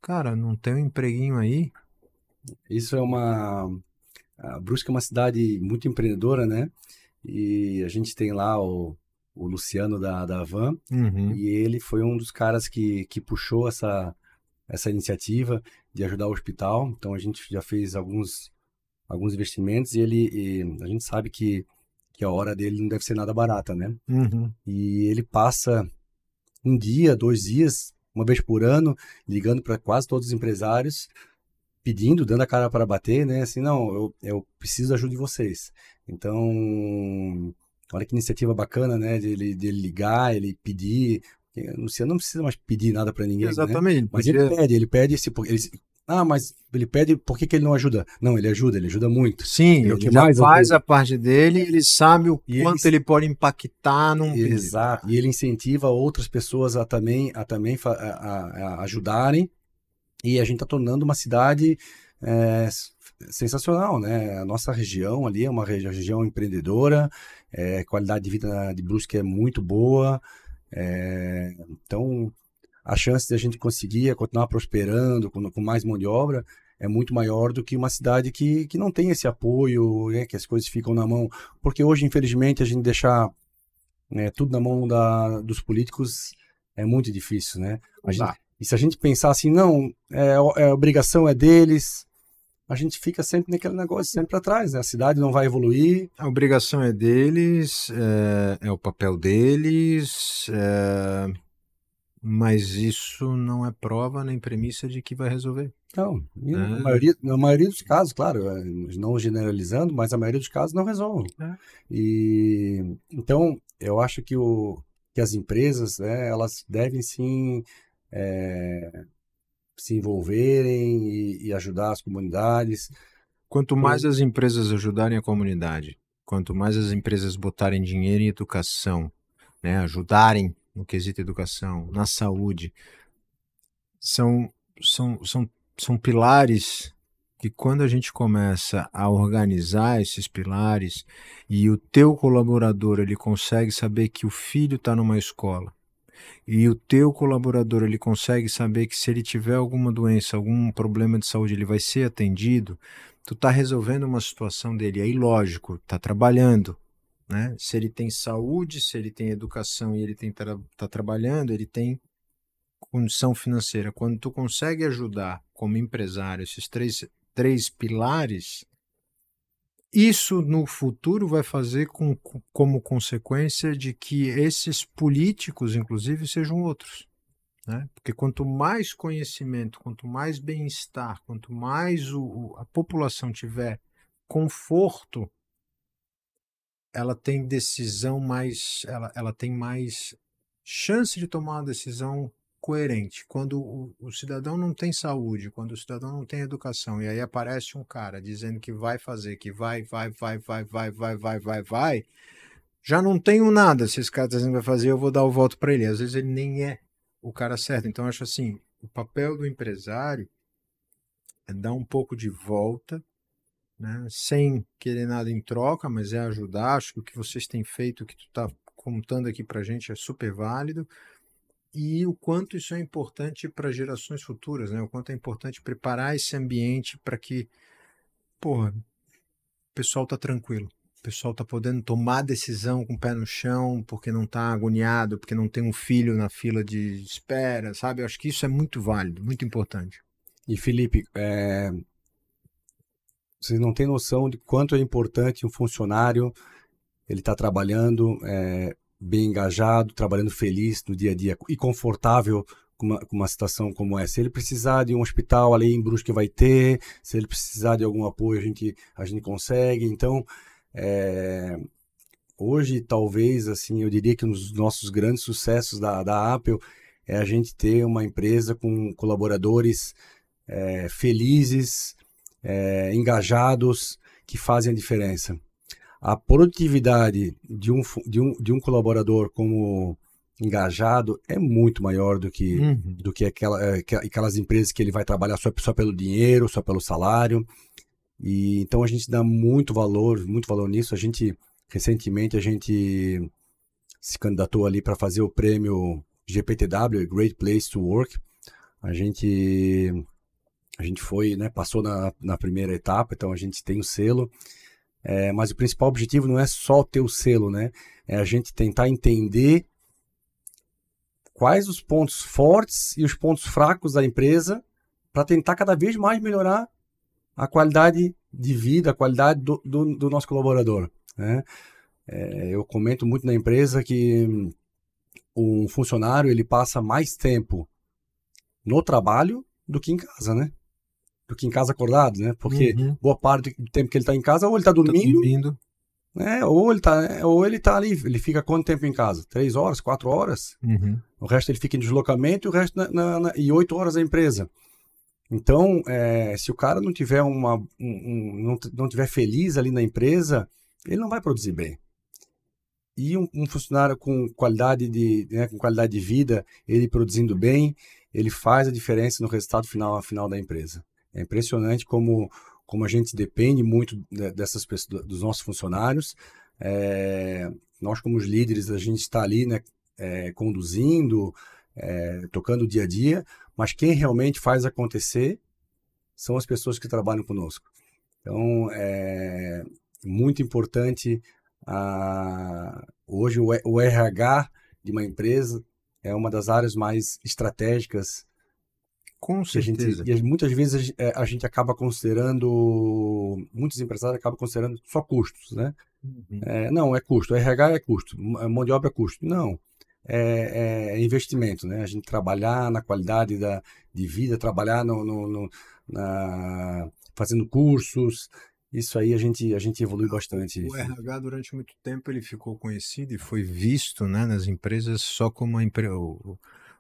Cara, não tem um empreguinho aí? Isso a Brusque é uma cidade muito empreendedora, né? E a gente tem lá o Luciano da Van, e ele foi um dos caras que puxou essa iniciativa de ajudar o hospital. Então a gente já fez alguns investimentos e a gente sabe que a hora dele não deve ser nada barata, né? E ele passa 1 dia, 2 dias, uma vez por ano, ligando para quase todos os empresários, dando a cara para bater, né? Assim, não, eu preciso da ajuda de vocês. Então, olha que iniciativa bacana, né? De ele ligar, ele pedir. Você não precisa mais pedir nada para ninguém, exatamente. Né? Mas ele pede mas ele pede, por que ele não ajuda? Não, ele ajuda muito. Sim, ele já faz a parte dele, ele sabe o quanto ele pode impactar num pedido. Exato, e ele incentiva outras pessoas a também ajudarem, e a gente está tornando uma cidade sensacional, né? A nossa região ali é uma região empreendedora, qualidade de vida de Brusque é muito boa, então a chance de a gente conseguir continuar prosperando com mais mão de obra é muito maior do que uma cidade que não tem esse apoio, né? Que as coisas ficam na mão, porque hoje infelizmente a gente deixar tudo na mão dos políticos É muito difícil, né? Tá. E se a gente pensar assim, não, a obrigação é deles, a gente fica sempre naquele negócio, sempre para trás, né? A cidade não vai evoluir. A obrigação é deles, é o papel deles, mas isso não é prova nem premissa de que vai resolver, Não, e né? na maioria dos casos, claro, não generalizando, mas a maioria dos casos não resolve. É. E então eu acho que as empresas, né, elas devem sim é, se envolverem e ajudar as comunidades. Quanto mais as empresas ajudarem a comunidade, quanto mais as empresas botarem dinheiro em educação, né, ajudarem no quesito educação, na saúde, são, são pilares que quando a gente começa a organizar esses pilares e o teu colaborador ele consegue saber que o filho está numa escola e o teu colaborador ele consegue saber que se ele tiver alguma doença, algum problema de saúde, ele vai ser atendido, tu está resolvendo uma situação dele. Aí, lógico, está trabalhando, né? Se ele tem saúde, se ele tem educação e ele tá trabalhando, ele tem condição financeira. Quando tu consegue ajudar como empresário esses três pilares, isso no futuro vai fazer como consequência de que esses políticos, inclusive, sejam outros. Né? Porque quanto mais conhecimento, quanto mais bem-estar, quanto mais a população tiver conforto, ela tem decisão mais, ela tem mais chance de tomar uma decisão coerente. Quando o cidadão não tem saúde, quando o cidadão não tem educação, e aí aparece um cara dizendo que vai fazer, que vai, já não tenho nada. Se esse cara está dizendo que vai fazer, eu vou dar o voto para ele. Às vezes ele nem é o cara certo. Então, eu acho assim, o papel do empresário é dar um pouco de volta, né, sem querer nada em troca, mas é ajudar. Acho que o que vocês têm feito, o que tu está contando aqui para a gente é super válido. E o quanto isso é importante para gerações futuras, né? O quanto é importante preparar esse ambiente para que, porra, o pessoal tá tranquilo. O pessoal tá podendo tomar decisão com o pé no chão, porque não tá agoniado, porque não tem um filho na fila de espera, sabe? Eu acho que isso é muito válido, muito importante. E Felipe, vocês não têm noção de quanto é importante um funcionário, ele está trabalhando bem engajado, trabalhando feliz no dia a dia e confortável com uma situação como essa. Se ele precisar de um hospital ali em Brusque vai ter, se ele precisar de algum apoio a gente consegue. Então, hoje talvez assim eu diria que um dos nossos grandes sucessos da Apple é a gente ter uma empresa com colaboradores felizes, engajados, que fazem a diferença. A produtividade de um colaborador como engajado é muito maior do que aquelas empresas que ele vai trabalhar só pelo dinheiro, só pelo salário. E então a gente dá muito valor nisso. Recentemente a gente se candidatou ali para fazer o prêmio GPTW, Great Place to Work. A gente foi, né, passou na primeira etapa, então a gente tem o selo. Mas o principal objetivo não é só ter o selo, né? É a gente tentar entender quais os pontos fortes e os pontos fracos da empresa para tentar cada vez mais melhorar a qualidade de vida, a qualidade do nosso colaborador, né? Eu comento muito na empresa que um funcionário ele passa mais tempo no trabalho do que em casa, né? Do que em casa acordado, né? Porque boa parte do tempo que ele está em casa, ou ele está dormindo, né? Ou ele tá ali, ele fica quanto tempo em casa? 3 horas, 4 horas? O resto ele fica em deslocamento e o resto e 8 horas na empresa. Então, se o cara não tiver não tiver feliz ali na empresa, ele não vai produzir bem. E um funcionário com qualidade de vida, ele produzindo bem, ele faz a diferença no resultado final da empresa. É impressionante como a gente depende muito dessas pessoas, dos nossos funcionários. Nós, como os líderes, a gente está ali, né, conduzindo, tocando o dia a dia, mas quem realmente faz acontecer são as pessoas que trabalham conosco. Então, é muito importante hoje o RH de uma empresa é uma das áreas mais estratégicas. Com certeza. Muitas vezes a gente acaba considerando, muitos empresários acabam considerando só custos, né? Uhum. Não, é custo, RH é custo, mão de obra é custo. Não, é investimento, né? A gente trabalhar na qualidade de vida, trabalhar fazendo cursos, isso aí a gente evolui bastante. O RH, durante muito tempo, ele ficou conhecido e foi visto, né, nas empresas só como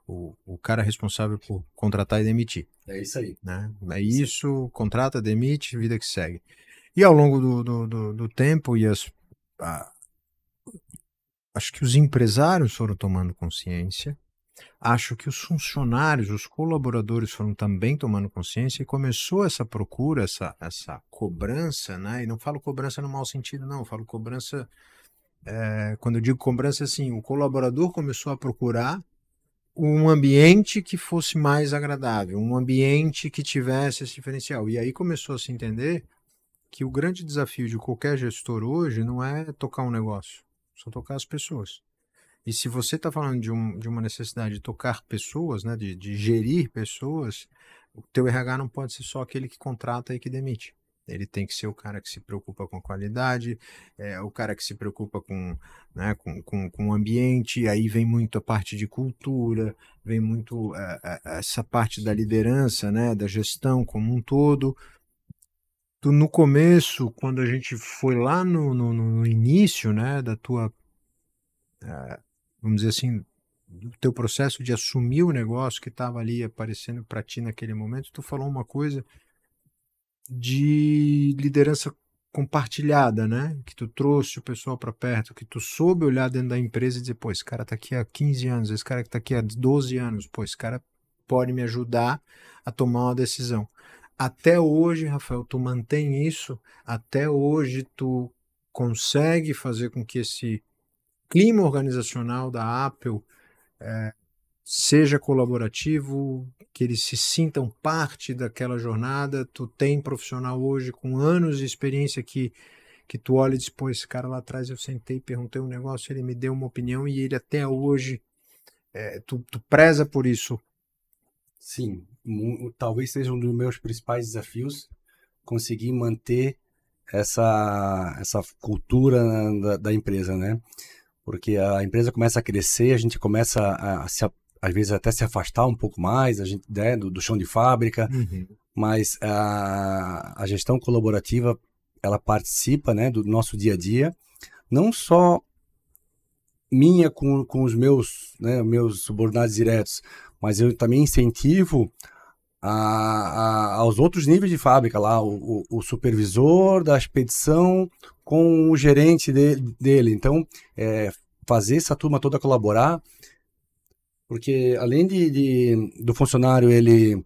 o cara responsável por contratar e demitir. É isso aí. Né? É isso, contrata, demite, vida que segue. E ao longo do tempo, acho que os empresários foram tomando consciência, acho que os funcionários, os colaboradores foram também tomando consciência e começou essa procura, essa cobrança, né? E não falo cobrança no mau sentido, não, eu falo cobrança, quando eu digo cobrança, assim, o colaborador começou a procurar um ambiente que fosse mais agradável, um ambiente que tivesse esse diferencial. E aí começou a se entender que o grande desafio de qualquer gestor hoje não é tocar um negócio, só tocar as pessoas. E se você está falando de uma necessidade de tocar pessoas, né, de gerir pessoas, o teu RH não pode ser só aquele que contrata e que demite. Ele tem que ser o cara que se preocupa com a qualidade, o cara que se preocupa com, né, com o ambiente, aí vem muito a parte de cultura, vem muito essa parte da liderança, né, da gestão como um todo. No começo, quando a gente foi lá no início, né, da tua, vamos dizer assim, do teu processo de assumir o negócio que estava ali aparecendo para ti naquele momento, tu falou uma coisa de liderança compartilhada, né? Que tu trouxe o pessoal para perto, que tu soube olhar dentro da empresa e dizer, pô, esse cara tá aqui há 15 anos, esse cara que tá aqui há 12 anos, pô, esse cara pode me ajudar a tomar uma decisão. Até hoje, Rafael, tu mantém isso? Até hoje tu consegue fazer com que esse clima organizacional da Apple seja colaborativo, que eles se sintam parte daquela jornada? Tu tem profissional hoje com anos de experiência que tu olha e diz, pô, esse cara lá atrás eu sentei, perguntei um negócio, ele me deu uma opinião e ele até hoje, tu preza por isso. Sim, talvez seja um dos meus principais desafios conseguir manter essa cultura da empresa, né? Porque a empresa começa a crescer, a gente começa às vezes até se afastar um pouco mais, a gente, né, do chão de fábrica, mas a gestão colaborativa, ela participa, né, do nosso dia a dia, não só minha com os meus subordinados diretos, mas eu também incentivo aos outros níveis de fábrica lá, o supervisor da expedição com o gerente dele. Então, fazer essa turma toda colaborar, porque além do funcionário ele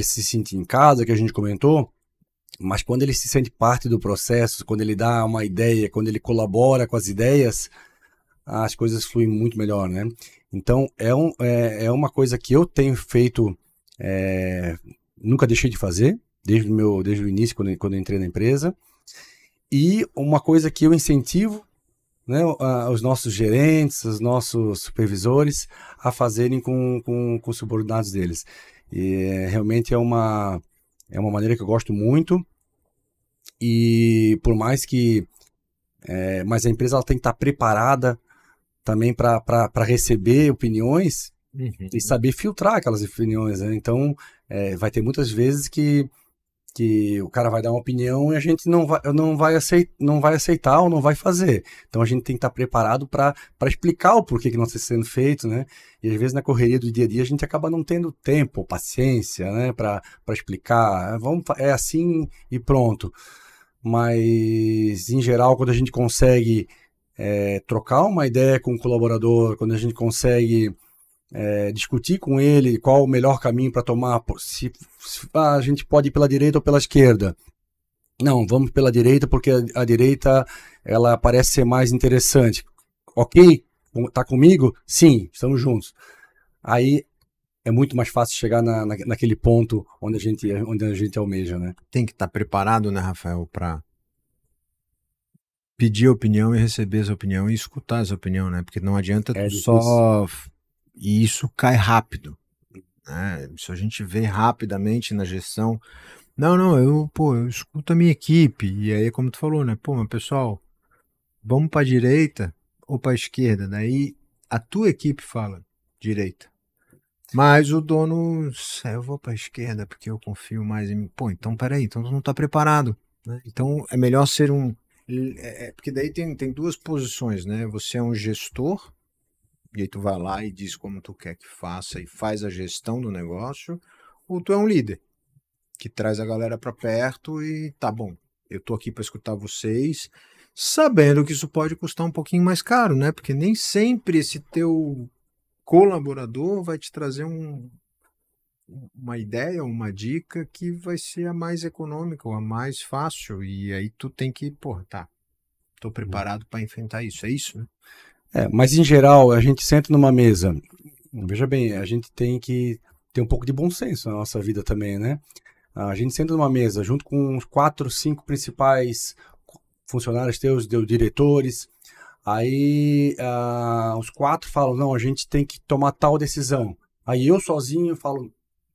se sentir em casa, que a gente comentou, mas quando ele se sente parte do processo, quando ele dá uma ideia, quando ele colabora com as ideias, as coisas fluem muito melhor, né? Então, é uma coisa que eu tenho feito, nunca deixei de fazer, desde o início, quando eu entrei na empresa, e uma coisa que eu incentivo, né, os nossos gerentes, os nossos supervisores a fazerem com os subordinados deles. E realmente é uma maneira que eu gosto muito, e por mais que... mas a empresa ela tem que estar preparada também para receber opiniões e saber filtrar aquelas opiniões, né? Então, vai ter muitas vezes que o cara vai dar uma opinião e a gente não vai aceitar ou não vai fazer. Então, a gente tem que estar preparado para explicar o porquê que não está sendo feito, né? E, às vezes, na correria do dia a dia, a gente acaba não tendo tempo, paciência, né? Para explicar. É assim e pronto. Mas, em geral, quando a gente consegue trocar uma ideia com o colaborador, quando a gente consegue discutir com ele qual o melhor caminho para tomar, se a gente pode ir pela direita ou pela esquerda. Não, vamos pela direita porque a direita ela parece ser mais interessante. Ok? Tá comigo? Sim, estamos juntos. Aí é muito mais fácil chegar naquele ponto onde a gente almeja, né? Tem que estar preparado, né, Rafael, para pedir opinião e receber essa opinião e escutar essa opinião, né? Porque não adianta tu só E isso cai rápido, né? Isso a gente vê rapidamente na gestão. Não, eu escuto a minha equipe. E aí, como tu falou, né? Pô, mas pessoal, vamos para a direita ou para a esquerda? Daí a tua equipe fala direita. Mas o dono, eu vou para a esquerda porque eu confio mais em mim. Pô, então peraí, então tu não está preparado, né? Então é melhor ser um. Porque daí tem duas posições, né? Você é um gestor, e aí tu vai lá e diz como tu quer que faça e faz a gestão do negócio, ou tu é um líder que traz a galera para perto e tá bom, eu tô aqui para escutar vocês, sabendo que isso pode custar um pouquinho mais caro, né? Porque nem sempre esse teu colaborador vai te trazer uma ideia, uma dica que vai ser a mais econômica ou a mais fácil. E aí tu tem que, pô, tá, tô preparado para enfrentar isso. É isso, né? Mas em geral, a gente senta numa mesa. Veja bem, a gente tem que ter um pouco de bom senso na nossa vida também, né? A gente senta numa mesa junto com os 4, 5 principais funcionários teus, diretores. Aí os 4 falam, não, a gente tem que tomar tal decisão. Aí eu sozinho falo,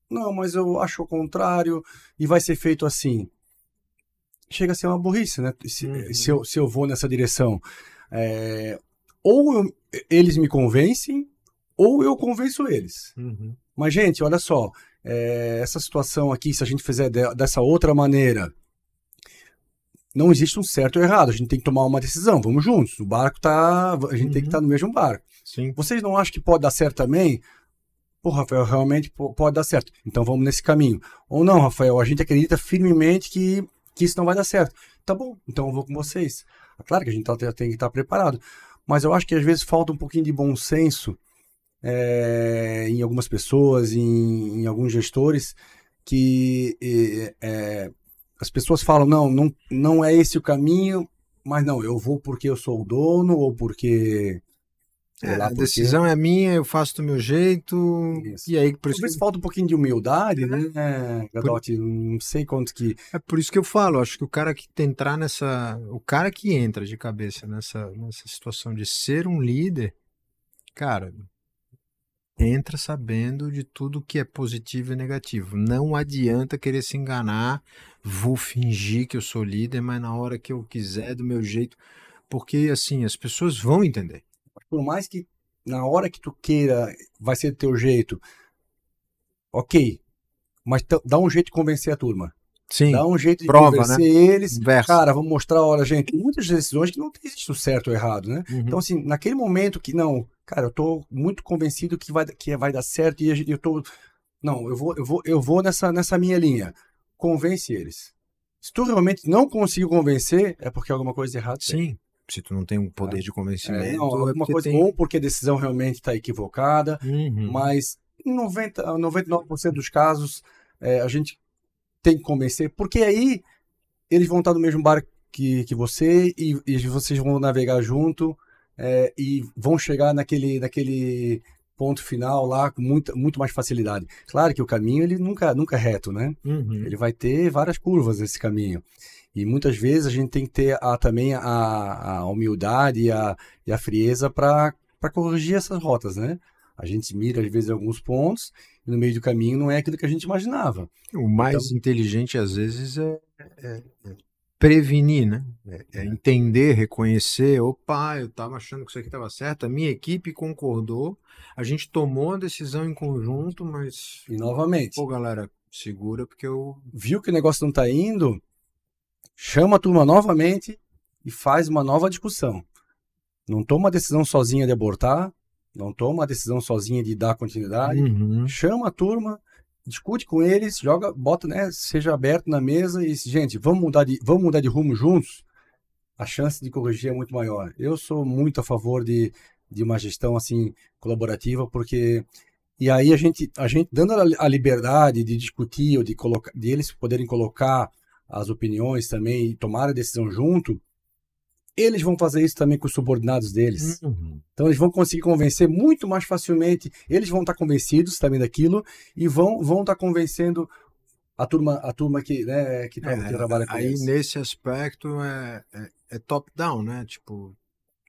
não, mas eu acho o contrário e vai ser feito assim. Chega a ser uma burrice, né? Se eu vou nessa direção. Ou eles me convencem, ou eu convenço eles. Mas, gente, olha só, essa situação aqui, se a gente fizer dessa outra maneira, não existe um certo ou errado, a gente tem que tomar uma decisão, vamos juntos, o barco tá, a gente tem que estar no mesmo barco. Sim. Vocês não acham que pode dar certo também? Pô, Rafael, realmente pode dar certo, então vamos nesse caminho. Ou não, Rafael, a gente acredita firmemente que isso não vai dar certo. Tá bom, então eu vou com vocês. Claro que a gente tem que estar preparado, mas eu acho que às vezes falta um pouquinho de bom senso em algumas pessoas, em alguns gestores, que as pessoas falam, não é esse o caminho, mas não, eu vou porque eu sou o dono, ou porque... a decisão é minha, eu faço do meu jeito, Isso. E aí... Por isso falta um pouquinho de humildade, né, Gadotti? Não sei quanto que... É por isso que eu falo, acho que o cara que entrar o cara que entra de cabeça nessa situação de ser um líder, cara, entra sabendo de tudo que é positivo e negativo. Não adianta querer se enganar, vou fingir que eu sou líder, mas na hora que eu quiser, do meu jeito, porque assim, as pessoas vão entender. Por mais que na hora que tu queira, vai ser do teu jeito, ok, mas dá um jeito de convencer a turma. Sim, dá um jeito de prova, convencer, né? Eles. Inverso. Cara, vamos mostrar, olha, gente, tem muitas decisões que não existe o certo ou errado, né? Então, assim, naquele momento que, não, cara, eu tô muito convencido que vai dar certo e eu tô... Não, eu vou nessa minha linha. Convence eles. Se tu realmente não conseguiu convencer, é porque alguma coisa errada. Sim. Se tu não tem um poder de convencimento, não, alguma coisa, ou porque a decisão realmente está equivocada, mas em 99% dos casos a gente tem que convencer, porque aí eles vão estar no mesmo barco que você e vocês vão navegar junto e vão chegar naquele ponto final lá com muito mais facilidade. Claro que o caminho ele nunca é reto, né? Ele vai ter várias curvas nesse caminho. E muitas vezes a gente tem que ter também a humildade e a frieza para corrigir essas rotas, né? A gente mira, às vezes, alguns pontos e no meio do caminho não é aquilo que a gente imaginava. O mais inteligente, às vezes, é prevenir, né? É entender, reconhecer. Opa, eu estava achando que isso aqui estava certo, a minha equipe concordou, a gente tomou a decisão em conjunto, mas... E novamente... Pô, galera, segura, porque eu... Viu que o negócio não está indo... Chama a turma novamente e faz uma nova discussão. Não toma a decisão sozinha de abortar, não toma a decisão sozinha de dar continuidade. Chama a turma, discute com eles, bota, né, seja aberto na mesa e, gente, vamos mudar de rumo juntos. A chance de corrigir é muito maior. Eu sou muito a favor de uma gestão assim colaborativa, porque e aí a gente dando a liberdade de discutir ou de eles poderem colocar as opiniões também e tomar a decisão junto, eles vão fazer isso também com os subordinados deles. Então eles vão conseguir convencer muito mais facilmente, eles vão estar convencidos também daquilo e vão estar convencendo a turma que trabalha com aí eles. Nesse aspecto é top-down, né? Tipo,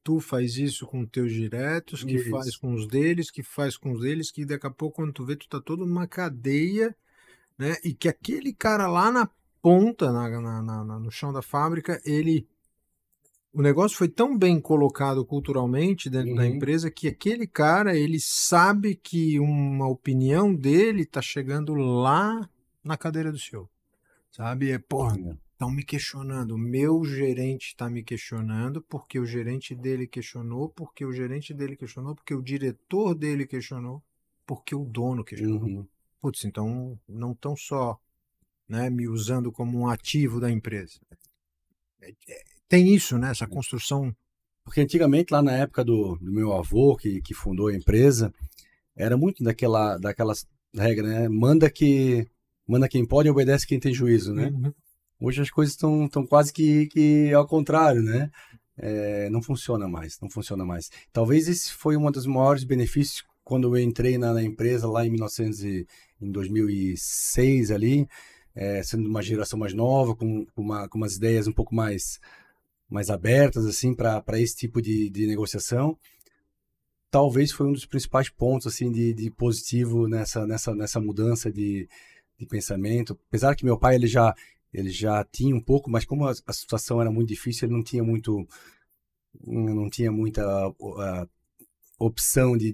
tu faz isso com teus diretos, que faz Isso. com os deles, que faz com os deles, que daqui a pouco, quando tu vê, tu tá todo numa cadeia, né? E que aquele cara lá na ponta, no chão da fábrica, o negócio foi tão bem colocado culturalmente dentro da Uhum. empresa que aquele cara, ele sabe que uma opinião dele tá chegando lá na cadeira do CEO, sabe? Porra, É. estão me questionando, o meu gerente está me questionando, porque o gerente dele questionou, porque o gerente dele questionou, porque o diretor dele questionou, porque o dono questionou. Uhum. Putz, então não estão só, né, me usando como um ativo da empresa. Tem isso, né? Essa construção. Porque antigamente, lá na época do meu avô, que fundou a empresa, era muito daquelas regras, né? Manda quem pode e obedece quem tem juízo, né? Uhum. Hoje as coisas estão quase que ao contrário, né? Não funciona mais, não funciona mais. Talvez esse foi um dos maiores benefícios quando eu entrei na empresa lá em 2006 ali, sendo uma geração mais nova, com umas ideias um pouco mais abertas assim para esse tipo de negociação. Talvez foi um dos principais pontos assim de positivo nessa mudança de pensamento. Apesar que meu pai ele já tinha um pouco, mas como a situação era muito difícil, ele não tinha muita opção de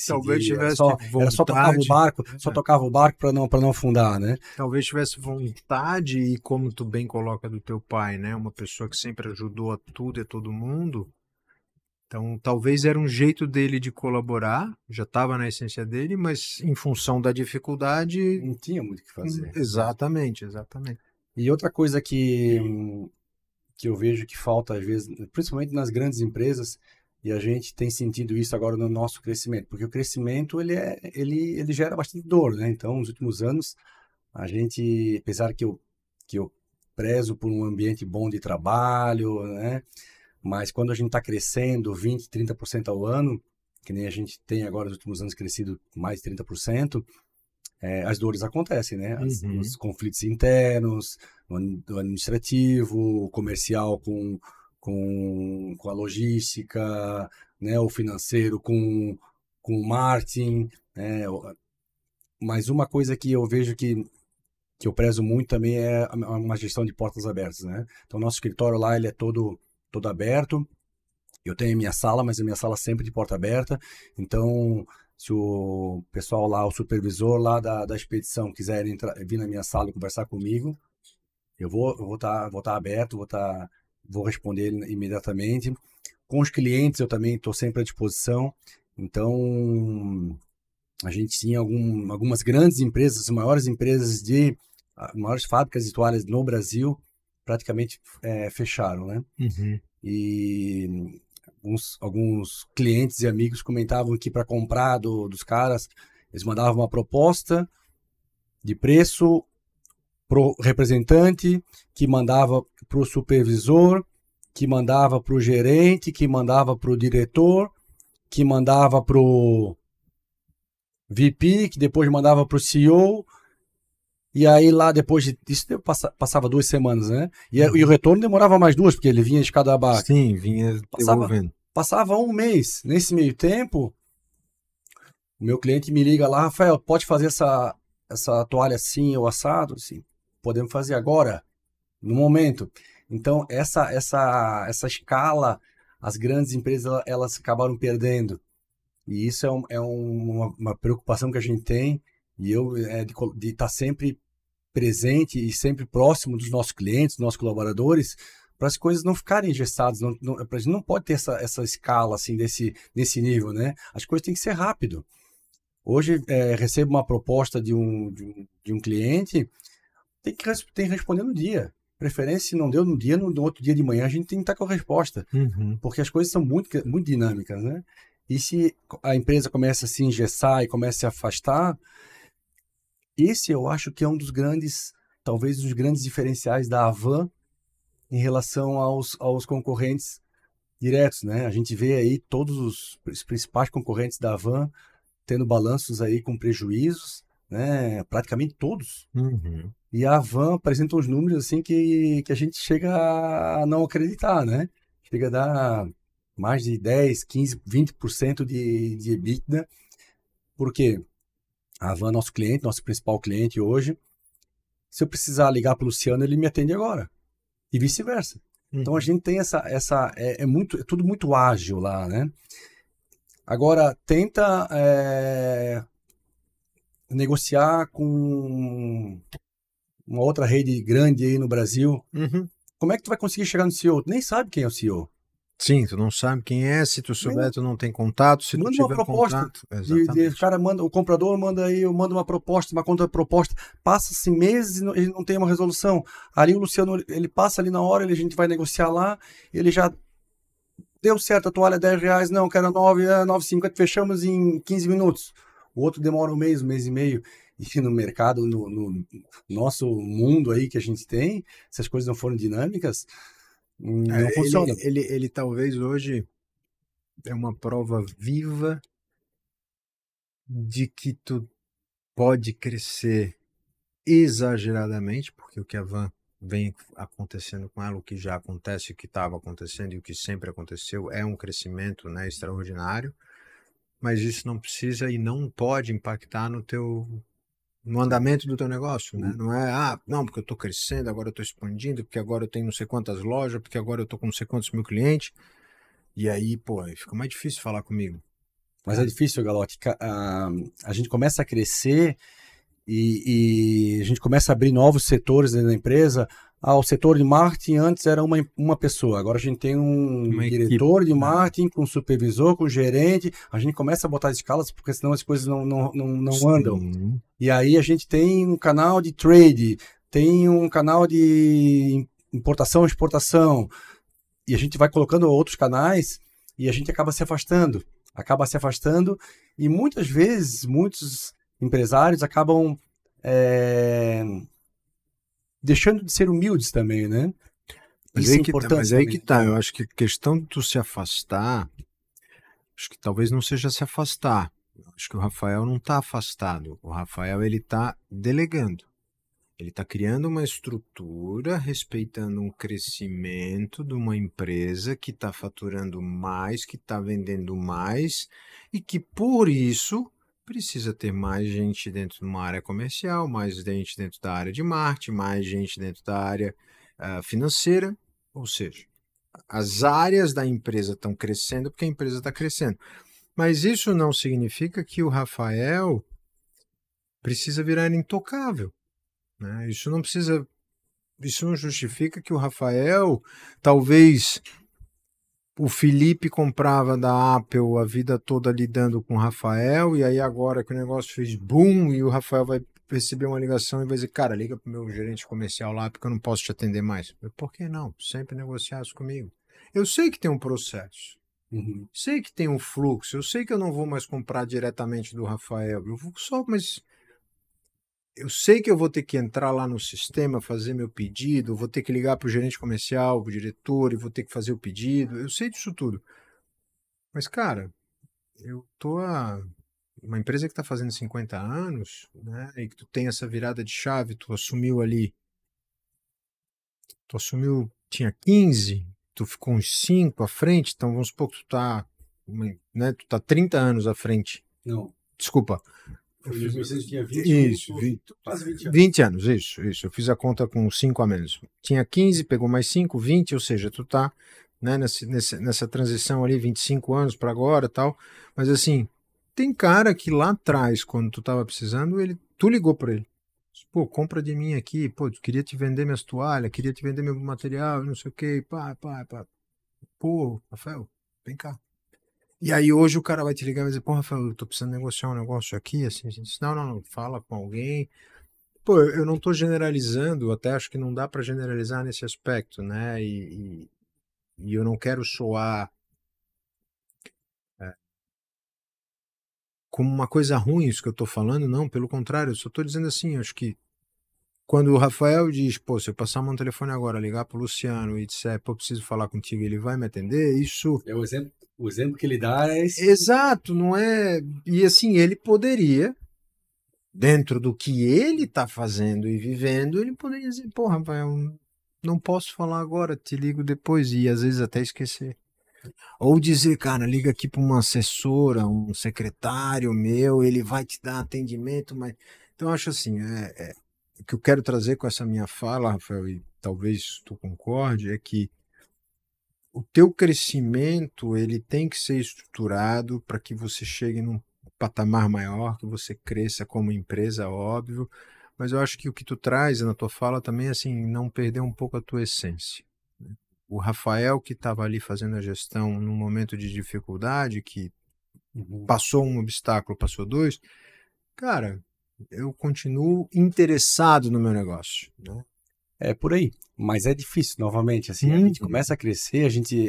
Talvez decidir. tivesse Era só tocava o vontade, barco, só tocava o barco para não afundar, né? talvez tivesse vontade, e como tu bem coloca do teu pai, né? Uma pessoa que sempre ajudou a tudo e a todo mundo. Então, talvez era um jeito dele de colaborar, já estava na essência dele, mas em função da dificuldade. Não tinha muito o que fazer. Exatamente, exatamente. E outra coisa que eu vejo que falta às vezes, principalmente nas grandes empresas, e a gente tem sentido isso agora no nosso crescimento, porque o crescimento ele gera bastante dor, né? Então, nos últimos anos, a gente, apesar que eu prezo por um ambiente bom de trabalho, né? Mas quando a gente está crescendo 20, 30% ao ano, que nem a gente tem agora nos últimos anos crescido mais de 30%, as dores acontecem, né? Os Uhum. conflitos internos, no administrativo, o comercial com a logística, né? O financeiro com o marketing, né? Mas uma coisa que eu vejo que eu prezo muito também é uma gestão de portas abertas, né? Então, nosso escritório lá, ele é todo aberto. Eu tenho a minha sala, mas a minha sala sempre de porta aberta. Então, se o pessoal lá, o supervisor lá da expedição quiser vir na minha sala e conversar comigo, eu vou tá aberto, vou responder imediatamente. Com os clientes, eu também estou sempre à disposição. Então, a gente tinha algumas grandes empresas, as maiores empresas maiores fábricas de toalhas no Brasil, praticamente fecharam, né? Uhum. E alguns clientes e amigos comentavam que para comprar dos caras, eles mandavam uma proposta de preço pro representante, que mandava para o supervisor, que mandava para o gerente, que mandava para o diretor, que mandava para o VP, que depois mandava para o CEO. E aí lá depois disso passava 2 semanas, né? E o retorno demorava mais 2, porque ele vinha de cada abaixo. Sim, vinha Passava, devolvendo. passava um mês. Nesse meio tempo, o meu cliente me liga lá, Rafael, pode fazer essa toalha assim ou assado? Sim, podemos fazer agora, no momento. Então, essa escala, as grandes empresas, elas acabaram perdendo. E isso é uma preocupação que a gente tem, e eu, de estar sempre presente e sempre próximo dos nossos clientes, dos nossos colaboradores, para as coisas não ficarem engessadas. A gente não pode ter essa escala assim, desse nível, né? As coisas têm que ser rápido. Hoje, recebo uma proposta de um cliente, tem que responder no dia. Preferência, se não deu no dia, no outro dia de manhã, a gente tem que estar com a resposta. Uhum. Porque as coisas são muito, muito dinâmicas, né? E se a empresa começa a se engessar e começa a se afastar, esse eu acho que é um dos grandes, talvez um dos grandes diferenciais da Havan em relação aos concorrentes diretos, né? A gente vê aí todos os principais concorrentes da Havan tendo balanços aí com prejuízos, né? Praticamente todos. Uhum. E a Havan apresenta uns números assim que a gente chega a não acreditar, né? Chega a dar mais de 10, 15, 20% de EBITDA. Por quê? A Havan é nosso cliente, nosso principal cliente hoje. Se eu precisar ligar para o Luciano, ele me atende agora. E vice-versa. Então a gente tem é tudo muito ágil lá, né? Agora, tenta negociar com uma outra rede grande aí no Brasil. Como é que tu vai conseguir chegar no CEO? Tu nem sabe quem é o CEO. Sim, tu não sabe quem é, se tu souber, tu não tem contato, se tu Manda tiver uma proposta. contato. Exatamente. O cara manda, o comprador manda aí, eu mando uma proposta, uma contraproposta. Passa-se meses e ele não tem uma resolução. Ali o Luciano, ele passa ali na hora, a gente vai negociar lá, ele já deu certo, a toalha R$10, não, quero 9,50, fechamos em 15 minutos. O outro demora um mês e meio. E no mercado, no nosso mundo aí que a gente tem, se as coisas não forem dinâmicas, não funciona. Ele talvez hoje é uma prova viva de que tu pode crescer exageradamente, porque o que a Van vem acontecendo com ela, o que já acontece, o que estava acontecendo e o que sempre aconteceu é um crescimento, né, extraordinário, mas isso não precisa e não pode impactar no andamento do teu negócio, né? Não é, não, porque eu estou crescendo, agora eu estou expandindo, porque agora eu tenho não sei quantas lojas, porque agora eu estou com não sei quantos mil clientes, e aí, pô, fica mais difícil falar comigo. Mas é difícil, Galotti. A gente começa a crescer e a gente começa a abrir novos setores dentro da empresa. O setor de marketing antes era uma pessoa, agora a gente tem uma diretor de marketing, com supervisor, com gerente. A gente começa a botar escalas, porque senão as coisas não andam. E aí a gente tem um canal de trade, tem um canal de importação e exportação. E a gente vai colocando outros canais e a gente acaba se afastando. E muitas vezes, muitos empresários acabam deixando de ser humildes também, né? Mas Isso aí é que importante. Mas aí que tá. Eu acho que a questão de tu se afastar, acho que talvez não seja se afastar. Acho que o Rafael não está afastado. O Rafael, ele está delegando. Ele está criando uma estrutura, respeitando um crescimento de uma empresa que está faturando mais, que está vendendo mais e que, por isso, precisa ter mais gente dentro de uma área comercial, mais gente dentro da área de marketing, mais gente dentro da área financeira. Ou seja, as áreas da empresa estão crescendo porque a empresa está crescendo. Mas isso não significa que o Rafael precisa virar intocável. Né? Isso não justifica que o Rafael, talvez o Felipe comprava da Apple a vida toda lidando com o Rafael, e aí agora que o negócio fez boom, e o Rafael vai receber uma ligação e vai dizer, cara, liga pro meu gerente comercial lá, porque eu não posso te atender mais. Por que não? Sempre negociasse comigo. Eu sei que tem um processo, sei que tem um fluxo, eu sei que eu não vou mais comprar diretamente do Rafael, eu vou só, mas eu sei que eu vou ter que entrar lá no sistema, fazer meu pedido, vou ter que ligar para o gerente comercial, para o diretor, e vou ter que fazer o pedido. Eu sei disso tudo. Mas, cara, eu tô uma empresa que está fazendo 50 anos, né? E que tu tem essa virada de chave, tu assumiu, tinha 15, tu ficou uns 5 à frente, então vamos supor que tu tá 30 anos à frente. Não. Desculpa. Foi em 2006, tinha 20, isso, quase 20 anos. 20 anos, isso. Eu fiz a conta com 5 a menos. Tinha 15, pegou mais 5, 20, ou seja, tu tá, né, nessa transição ali, 25 anos para agora e tal. Mas assim, tem cara que lá atrás, quando tu tava precisando, tu ligou para ele. Pô, compra de mim aqui, pô, queria te vender minhas toalhas, queria te vender meu material, não sei o quê, pá. Pô, Rafael, vem cá. E aí hoje o cara vai te ligar e vai dizer, pô, Rafael, eu tô precisando negociar um negócio aqui, assim, não, fala com alguém. Pô, eu não tô generalizando, até acho que não dá para generalizar nesse aspecto, né, e eu não quero soar como uma coisa ruim isso que eu tô falando, não, pelo contrário, eu só tô dizendo assim, acho que quando o Rafael diz, pô, se eu passar meu telefone agora, ligar pro Luciano e disser, pô, preciso falar contigo, ele vai me atender, isso... O exemplo que ele dá é esse. Exato, não é... E assim, ele poderia, dentro do que ele está fazendo e vivendo, ele poderia dizer, pô, Rafael, não posso falar agora, te ligo depois, e às vezes até esquecer. Ou dizer, cara, liga aqui para uma assessora, um secretário meu, ele vai te dar atendimento, mas. Então, eu acho assim, o que eu quero trazer com essa minha fala, Rafael, e talvez tu concorde, é que o teu crescimento ele tem que ser estruturado para que você chegue num patamar maior, que você cresça como empresa, óbvio, mas eu acho que o que tu traz na tua fala também é assim, não perder um pouco a tua essência. Né? O Rafael que estava ali fazendo a gestão num momento de dificuldade, que Uhum. passou um obstáculo, passou dois, cara, eu continuo interessado no meu negócio. Né? É por aí, mas é difícil, novamente, assim, a gente Uhum. começa a crescer, a gente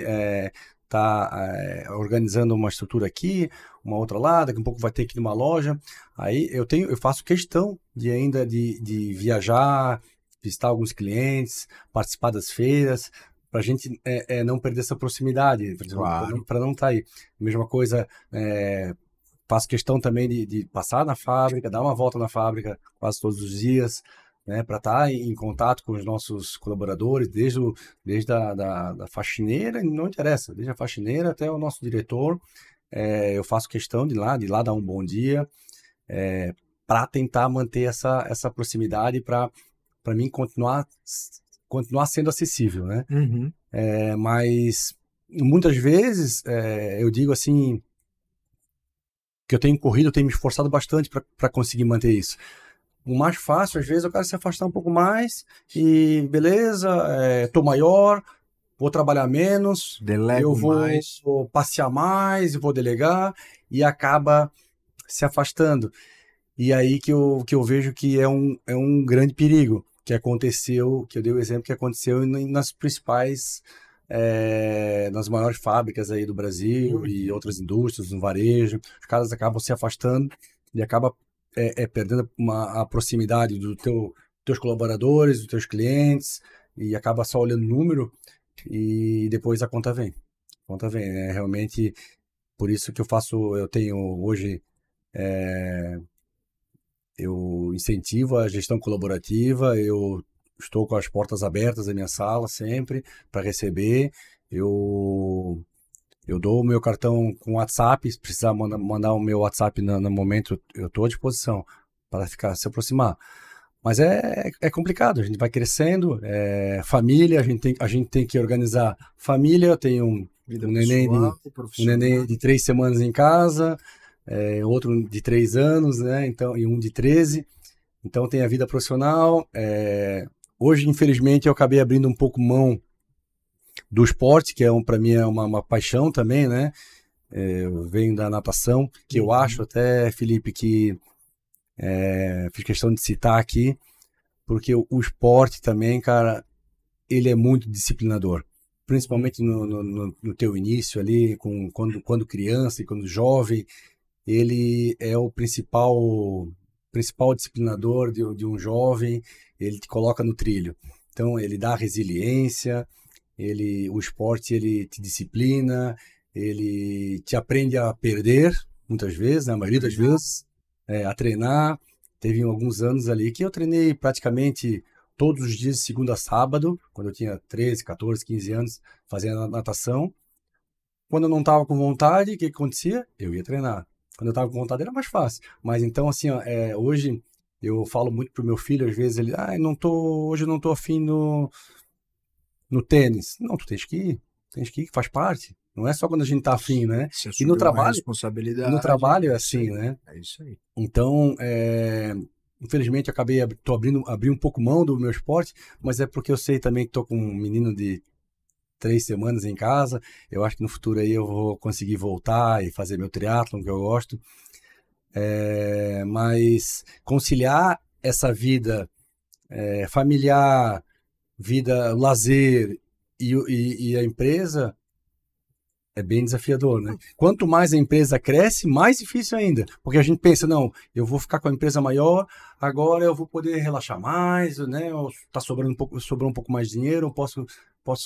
tá organizando uma estrutura aqui, uma outra lá, daqui a um pouco vai ter que ir numa loja, aí eu faço questão de ainda de viajar, visitar alguns clientes, participar das feiras, para a gente não perder essa proximidade, Claro. para não estar aí. Mesma coisa, faço questão também de passar na fábrica, dar uma volta na fábrica quase todos os dias, né, para estar em contato com os nossos colaboradores, desde da faxineira, não interessa, desde a faxineira até o nosso diretor, eu faço questão de lá dar um bom dia, para tentar manter essa proximidade, para mim continuar sendo acessível, né? Uhum. Mas muitas vezes eu digo assim que eu tenho corrido, eu tenho me esforçado bastante para conseguir manter isso. O mais fácil, às vezes, eu quero se afastar um pouco mais e beleza, tô maior, vou trabalhar menos, eu Delego mais. vou passear mais, vou delegar e acaba se afastando. E aí que eu vejo que é um grande perigo que aconteceu, que eu dei o exemplo que aconteceu nas principais, nas maiores fábricas aí do Brasil e Uhum. outras indústrias, no varejo. Os caras acabam se afastando e acaba perdendo a proximidade teus colaboradores, dos teus clientes e acaba só olhando o número e depois a conta vem. A conta vem, né? Realmente, por isso que eu tenho hoje eu incentivo a gestão colaborativa, eu estou com as portas abertas da minha sala sempre para receber. Eu, eu dou o meu cartão com WhatsApp, se precisar mandar o meu WhatsApp no momento, eu estou à disposição para se aproximar. Mas é complicado, a gente vai crescendo, família, a gente tem que organizar família, eu tenho Vida um pessoal, um neném profissional. de 3 semanas em casa, outro de 3 anos, né? Então, e um de 13. Então tem a vida profissional. Hoje, infelizmente, eu acabei abrindo um pouco mão do esporte, que para mim é uma paixão também, né? Eu venho da natação, que eu acho Uhum. até, Felipe, que fiz questão de citar aqui, porque o esporte também, cara, ele é muito disciplinador. Principalmente no teu início ali, quando criança e quando jovem, ele é o principal disciplinador de um jovem, ele te coloca no trilho. Então, ele dá resiliência, o esporte ele te disciplina, ele te aprende a perder, muitas vezes, na maioria das Treinar. vezes, a treinar. Teve alguns anos ali que eu treinei praticamente todos os dias, de segunda a sábado, quando eu tinha 13, 14, 15 anos, fazendo natação. Quando eu não estava com vontade, o que acontecia? Eu ia treinar. Quando eu estava com vontade era mais fácil. Mas então, assim, ó, hoje eu falo muito pro meu filho, às vezes ele, hoje eu não tô afim no tênis. Não, tu tens que ir, faz parte. Não é só quando a gente tá afim, né? Se E no assumiu uma trabalho, no responsabilidade, trabalho é é isso assim, aí. né? É isso aí. Então, infelizmente, eu tô abri um pouco mão do meu esporte, mas é porque eu sei também que tô com um menino de 3 semanas em casa. Eu acho que no futuro aí eu vou conseguir voltar e fazer meu triatlon, que eu gosto. Mas conciliar essa vida familiar, vida lazer e a empresa é bem desafiador, né? Quanto mais a empresa cresce, mais difícil ainda. Porque a gente pensa, não, eu vou ficar com a empresa maior, agora eu vou poder relaxar mais, né? Tá sobrou um pouco mais de dinheiro, eu posso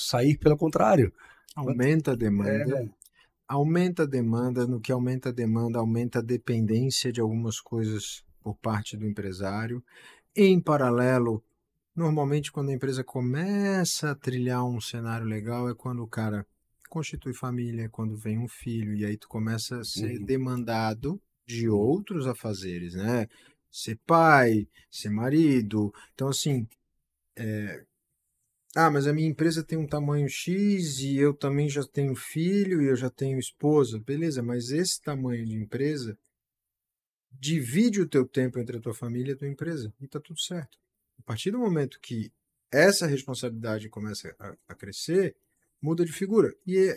sair, pelo contrário. Aumenta a demanda. É, Aumenta a demanda, no que aumenta a demanda, aumenta a dependência de algumas coisas por parte do empresário. Em paralelo, normalmente quando a empresa começa a trilhar um cenário legal é quando o cara constitui família é quando vem um filho, e aí tu começa a ser demandado de outros afazeres, né? Ser pai, ser marido. Então, assim, mas a minha empresa tem um tamanho X e eu também já tenho filho e eu já tenho esposa. Beleza, mas esse tamanho de empresa divide o teu tempo entre a tua família e a tua empresa e tá tudo certo. A partir do momento que essa responsabilidade começa a crescer, muda de figura. E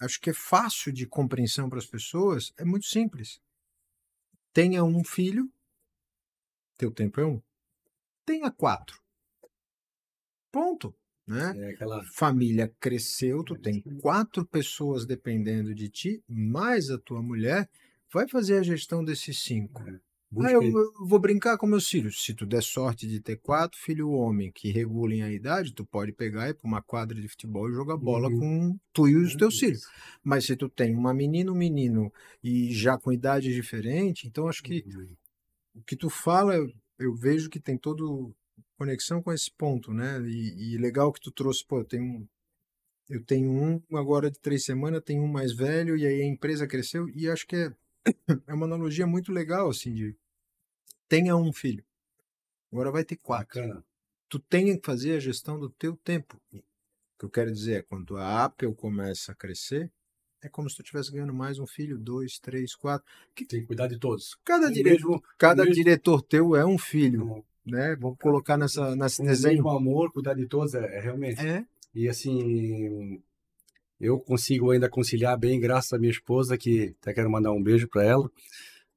acho que é fácil de compreensão para as pessoas, é muito simples. Tenha um filho, teu tempo é um. Tenha 4. Ponto. Né? Família cresceu, tu tem 4 pessoas dependendo de ti, mais a tua mulher, vai fazer a gestão desses 5. Eu vou brincar com meus filhos. Se tu der sorte de ter 4 filhos homem que regulem a idade, tu pode pegar e ir para uma quadra de futebol e jogar bola com tu e os teus filhos. Mas se tu tem uma menina, um menino e já com idade diferente, então acho que o que tu fala, eu vejo que tem todo conexão com esse ponto, né? E legal que tu trouxe, pô, eu tenho um agora de 3 semanas, tenho um mais velho, e aí a empresa cresceu, e acho que é uma analogia muito legal, assim, de tenha um filho, agora vai ter 4. Bacana. Tu tem que fazer a gestão do teu tempo. O que eu quero dizer é, quando a Apple começa a crescer, é como se tu estivesse ganhando mais um filho, 2, 3, 4. Tem que cuidar de todos. Cada diretor teu é um filho. Né? Vamos colocar nesse desenho. O amor, cuidar de todos, realmente. E assim, eu consigo ainda conciliar bem, graças à minha esposa, que até quero mandar um beijo para ela,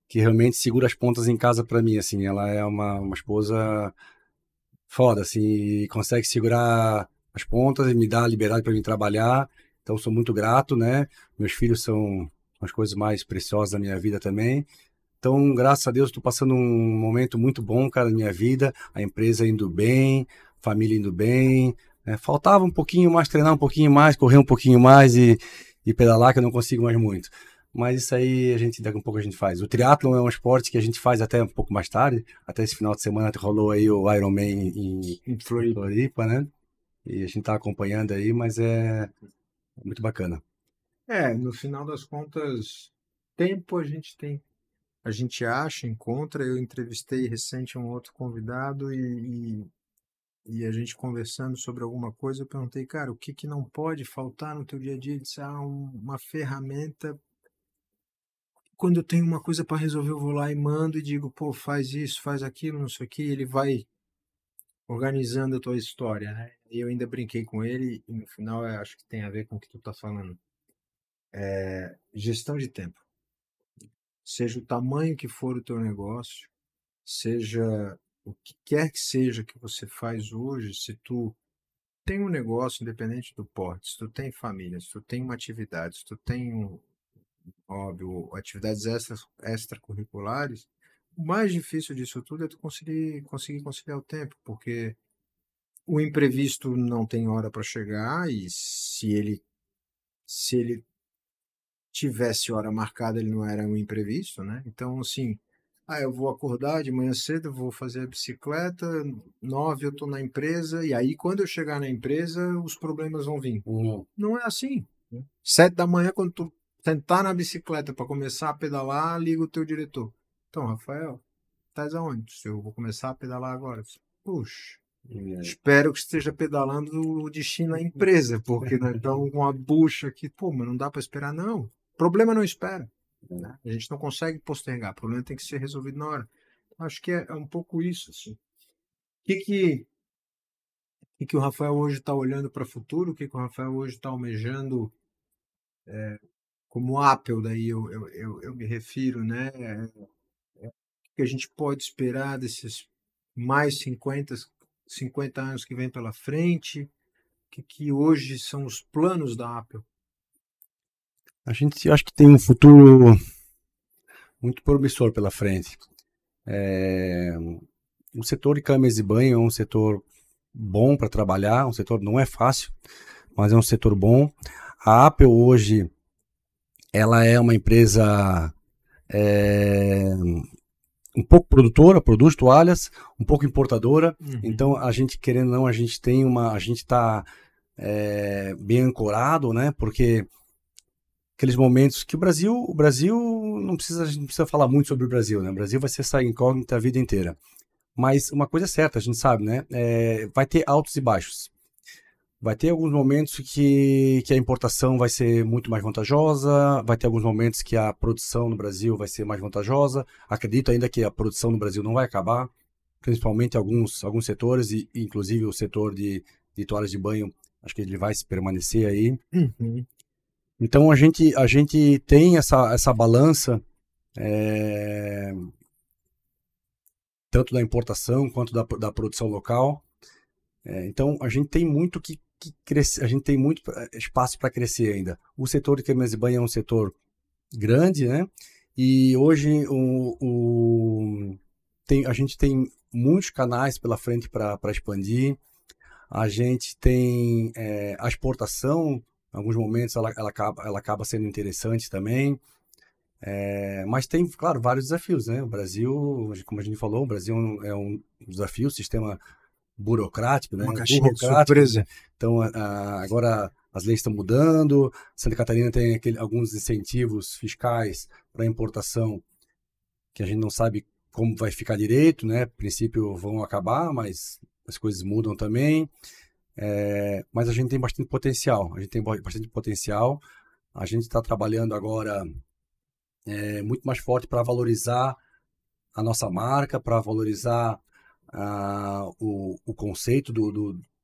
que realmente segura as pontas em casa para mim, assim. Ela é uma esposa foda, assim, e consegue segurar as pontas e me dá a liberdade para mim trabalhar. Então, sou muito grato, né? Meus filhos são as coisas mais preciosas da minha vida também. Então, graças a Deus, estou passando um momento muito bom, cara, na minha vida. A empresa indo bem, família indo bem. Né? Faltava um pouquinho mais, treinar um pouquinho mais, correr um pouquinho mais e pedalar, que eu não consigo mais muito. Mas isso aí, daqui a pouco a gente faz. O triatlon é um esporte que a gente faz até um pouco mais tarde. Até esse final de semana rolou aí o Ironman em Floripa, né? E a gente está acompanhando aí, mas é muito bacana. No final das contas, tempo a gente tem. A gente acha, encontra. Eu entrevistei recente um outro convidado e a gente conversando sobre alguma coisa, eu perguntei, cara, o que não pode faltar no teu dia a dia? Ele disse, uma ferramenta. Quando eu tenho uma coisa para resolver, eu vou lá e mando e digo, pô, faz isso, faz aquilo, não sei o que, ele vai organizando a tua história, né? E eu ainda brinquei com ele e no final acho que tem a ver com o que tu tá falando. Gestão de tempo. Seja o tamanho que for o teu negócio, seja o que quer que seja que você faz hoje, se tu tem um negócio independente do porte, se tu tem família, se tu tem uma atividade, se tu tem, óbvio, atividades extracurriculares, o mais difícil disso tudo é tu conseguir conciliar o tempo, porque o imprevisto não tem hora para chegar e se ele tivesse hora marcada, ele não era um imprevisto, né? Então, assim, eu vou acordar de manhã cedo, vou fazer a bicicleta, 9 eu estou na empresa, e aí quando eu chegar na empresa, os problemas vão vir. Não é assim. 7 da manhã, quando tu sentar na bicicleta para começar a pedalar, liga o teu diretor. Então, Rafael, estás aonde? Eu vou começar a pedalar agora. Puxa, espero que esteja pedalando o destino da empresa, porque nós estamos com uma bucha aqui. Pô, mas não dá para esperar, não. O problema não espera. Né? A gente não consegue postergar. O problema tem que ser resolvido na hora. Acho que é um pouco isso. Assim. O que o Rafael hoje está olhando para o futuro? O que o Rafael hoje está almejando como Apple? Daí eu me refiro, né? O que a gente pode esperar desses mais 50 anos que vem pela frente? O que hoje são os planos da Apple? Eu acho que tem um futuro muito promissor pela frente. O setor de câmeras e banho é um setor bom para trabalhar, um setor não é fácil, mas é um setor bom. A Apple hoje, ela é uma empresa um pouco produtora, produz toalhas, um pouco importadora. Então, a gente querendo ou não, a gente está bem ancorado, né? Porque aqueles momentos que o Brasil a gente não precisa falar muito sobre o Brasil, né? O Brasil vai ser essa incógnita a vida inteira. Mas uma coisa é certa, a gente sabe, né? Vai ter altos e baixos. Vai ter alguns momentos que a importação vai ser muito mais vantajosa, vai ter alguns momentos que a produção no Brasil vai ser mais vantajosa. Acredito ainda que a produção no Brasil não vai acabar, principalmente alguns setores, e inclusive o setor de toalhas de banho, acho que ele vai se permanecer aí. Uhum. Então a gente tem essa balança, tanto da importação quanto da produção local. Então a gente tem muito que crescer, a gente tem muito espaço para crescer ainda. O setor de câmeras de banho é um setor grande, né? E hoje a gente tem muitos canais pela frente para expandir. A gente tem a exportação, em alguns momentos ela acaba sendo interessante também. Mas tem, claro, vários desafios, né? O Brasil, como a gente falou, o Brasil é um desafio, o sistema burocrático, né? Uma caixinha de surpresa. Então, agora as leis estão mudando. Santa Catarina tem alguns incentivos fiscais para importação que a gente não sabe como vai ficar direito, né? A princípio vão acabar, mas as coisas mudam também. Mas a gente tem bastante potencial. A gente está trabalhando agora muito mais forte para valorizar a nossa marca, para valorizar o conceito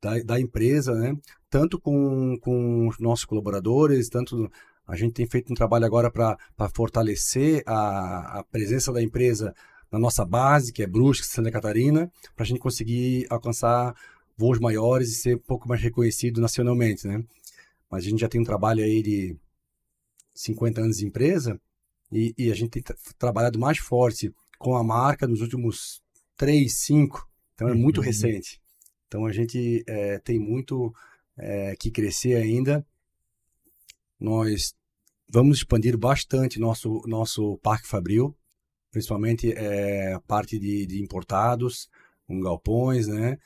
da empresa, né? Tanto com os nossos colaboradores, tanto a gente tem feito um trabalho agora para fortalecer a presença da empresa na nossa base, que é Brusque, Santa Catarina, para a gente conseguir alcançar voos maiores e ser um pouco mais reconhecido nacionalmente, né? Mas a gente já tem um trabalho aí de 50 anos de empresa e a gente tem trabalhado mais forte com a marca nos últimos 3, 5, então é muito recente. Então a gente tem muito que crescer ainda. Nós vamos expandir bastante nosso Parque Fabril, principalmente a parte de importados, com galpões, né?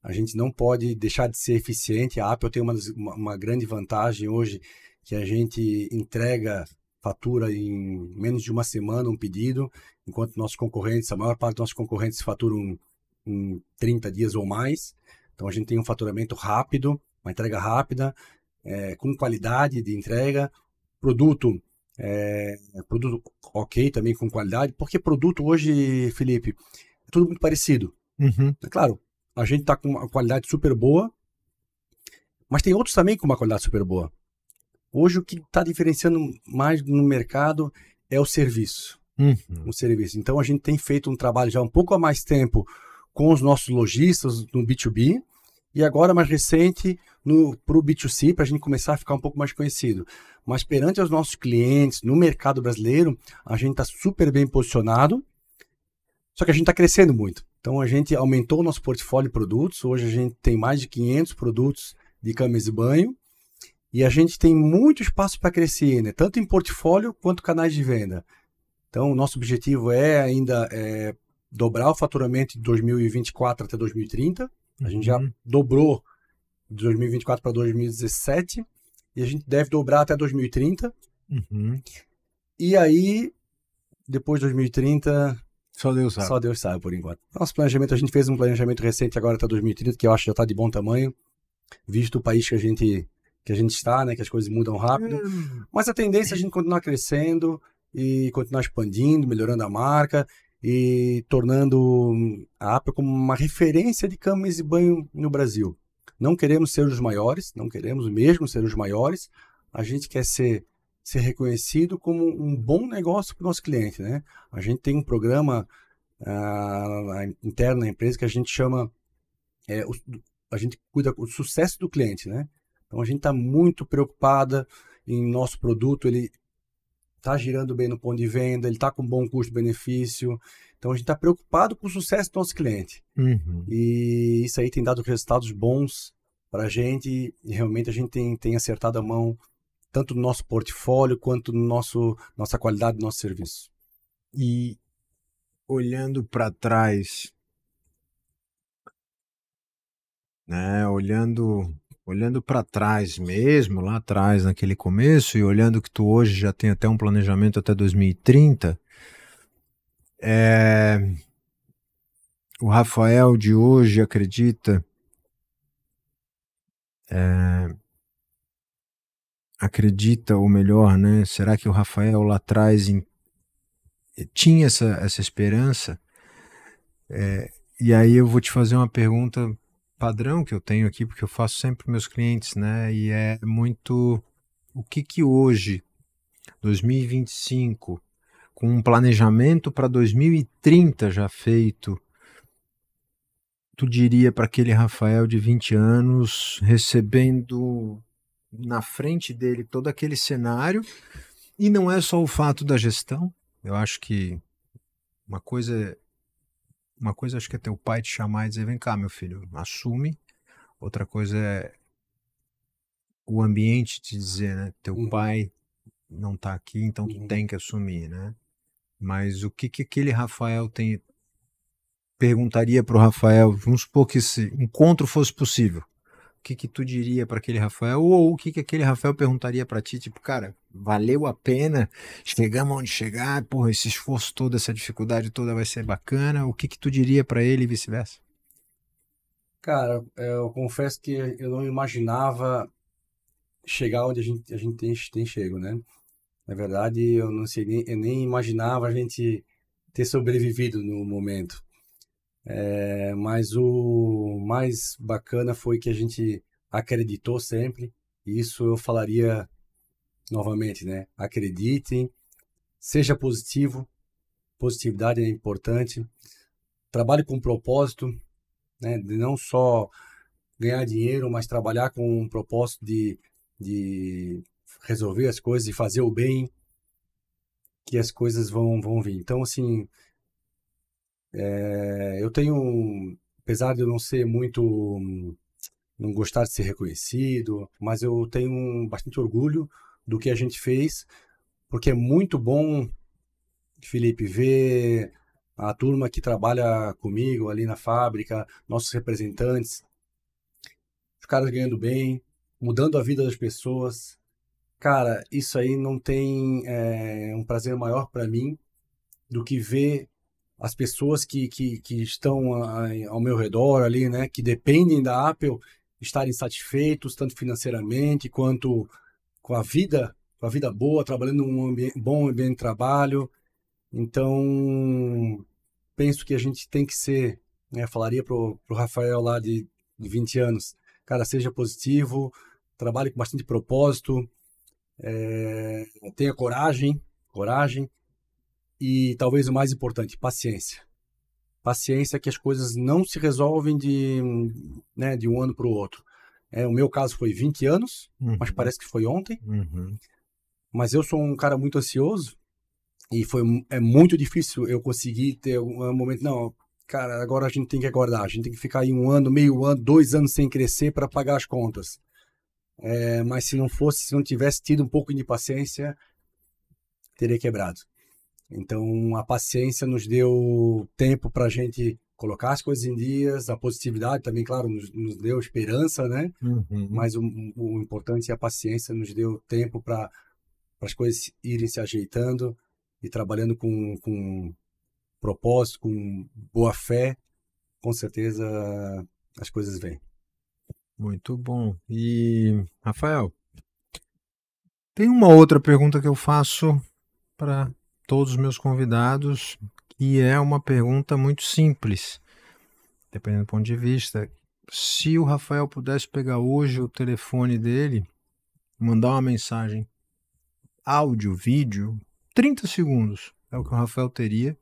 A gente não pode deixar de ser eficiente. A Apple tem uma grande vantagem hoje, que a gente entrega fatura em menos de uma semana um pedido, enquanto nossos concorrentes, a maior parte dos nossos concorrentes faturam em 30 dias ou mais. Então a gente tem um faturamento rápido, uma entrega rápida, com qualidade de entrega, produto ok também com qualidade, porque produto hoje, Felipe, é tudo muito parecido. Uhum. É claro, a gente está com uma qualidade super boa, mas tem outros também com uma qualidade super boa. Hoje o que está diferenciando mais no mercado é o serviço. O serviço. Então a gente tem feito um trabalho já um pouco há mais tempo com os nossos lojistas no B2B e agora mais recente para o B2C, para a gente começar a ficar um pouco mais conhecido. Mas perante os nossos clientes no mercado brasileiro, a gente está super bem posicionado, só que a gente está crescendo muito. Então a gente aumentou o nosso portfólio de produtos, hoje a gente tem mais de 500 produtos de câmeras de banho, e a gente tem muito espaço para crescer, né? Tanto em portfólio quanto canais de venda. Então, o nosso objetivo é ainda dobrar o faturamento de 2024 até 2030. A gente já dobrou de 2024 para 2017 e a gente deve dobrar até 2030. E aí, depois de 2030... Só Deus sabe. Só Deus sabe, por enquanto. Nosso planejamento, a gente fez um planejamento recente agora até 2030, que eu acho que já está de bom tamanho, visto o país que a gente está, né, que as coisas mudam rápido. Mas a tendência é a gente continuar crescendo e continuar expandindo, melhorando a marca e tornando a Apple como uma referência de câmeras de banho no Brasil. Não queremos ser os maiores, não queremos mesmo ser os maiores, a gente quer ser reconhecido como um bom negócio para o nosso cliente, né? A gente tem um programa interno na empresa que a gente chama, a gente cuida do sucesso do cliente, né? Então a gente está muito preocupada em nosso produto, ele está girando bem no ponto de venda, ele está com bom custo-benefício. Então a gente está preocupado com o sucesso do nosso cliente. E isso aí tem dado resultados bons para a gente e realmente a gente tem acertado a mão tanto no nosso portfólio quanto no nossa qualidade do nosso serviço. E olhando para trás, né, olhando olhando para trás mesmo, lá atrás, naquele começo, e olhando que tu hoje já tem até um planejamento até 2030, o Rafael de hoje acredita ou melhor, né? Será que o Rafael lá atrás tinha essa esperança? E aí eu vou te fazer uma pergunta padrão que eu tenho aqui, porque eu faço sempre para meus clientes, né? E é muito o que hoje, 2025, com um planejamento para 2030 já feito, tu diria para aquele Rafael de 20 anos, recebendo na frente dele todo aquele cenário, e não é só o fato da gestão. Eu acho que uma coisa acho que é teu pai te chamar e dizer, vem cá, meu filho, assume. Outra coisa é o ambiente te dizer, né, teu pai não tá aqui, então tu tem que assumir, né? Mas o que aquele Rafael perguntaria pro Rafael, vamos supor que esse encontro fosse possível, o que tu diria para aquele Rafael, ou o que aquele Rafael perguntaria para ti, tipo, cara, valeu a pena, chegamos onde chegar, porra, esse esforço todo, essa dificuldade toda vai ser bacana, o que tu diria para ele e vice-versa? Cara, eu confesso que eu não imaginava chegar onde a gente tem chego, né? Na verdade, eu não sei, eu nem imaginava a gente ter sobrevivido no momento. Mas o mais bacana foi que a gente acreditou sempre. E isso eu falaria novamente, né? Acreditem, seja positivo, positividade é importante. Trabalhe com propósito, né? De não só ganhar dinheiro, mas trabalhar com um propósito de resolver as coisas e fazer o bem, que as coisas vão vir. Então, assim, eu tenho, apesar de eu não ser muito, não gostar de ser reconhecido, mas eu tenho bastante orgulho do que a gente fez, porque é muito bom, Felipe, ver a turma que trabalha comigo ali na fábrica, nossos representantes, os caras ganhando bem, mudando a vida das pessoas. Cara, isso aí não tem um prazer maior para mim do que ver as pessoas que estão ao meu redor ali, né, que dependem da Apple, estarem satisfeitos, tanto financeiramente quanto com a vida boa, trabalhando num bom ambiente de trabalho. Então, penso que a gente tem que ser, né, falaria pro Rafael lá de 20 anos, cara, seja positivo, trabalhe com bastante propósito, tenha coragem, e talvez o mais importante, paciência. Paciência, que as coisas não se resolvem né, de um ano para o outro. O meu caso foi 20 anos, mas parece que foi ontem. Mas eu sou um cara muito ansioso e é muito difícil eu conseguir ter um momento, não, cara, agora a gente tem que aguardar, a gente tem que ficar aí um ano, meio ano, 2 anos sem crescer para pagar as contas. Mas se não tivesse tido um pouco de paciência, teria quebrado. Então, a paciência nos deu tempo para a gente colocar as coisas em dias, a positividade também, claro, nos deu esperança, né? Mas o importante é a paciência, nos deu tempo para as coisas irem se ajeitando e trabalhando com propósito, com boa fé, com certeza as coisas vêm. Muito bom. E, Rafael, tem uma outra pergunta que eu faço para todos os meus convidados, que é uma pergunta muito simples, dependendo do ponto de vista. Se o Rafael pudesse pegar hoje o telefone dele, mandar uma mensagem, áudio, vídeo, 30 segundos é o que o Rafael teria.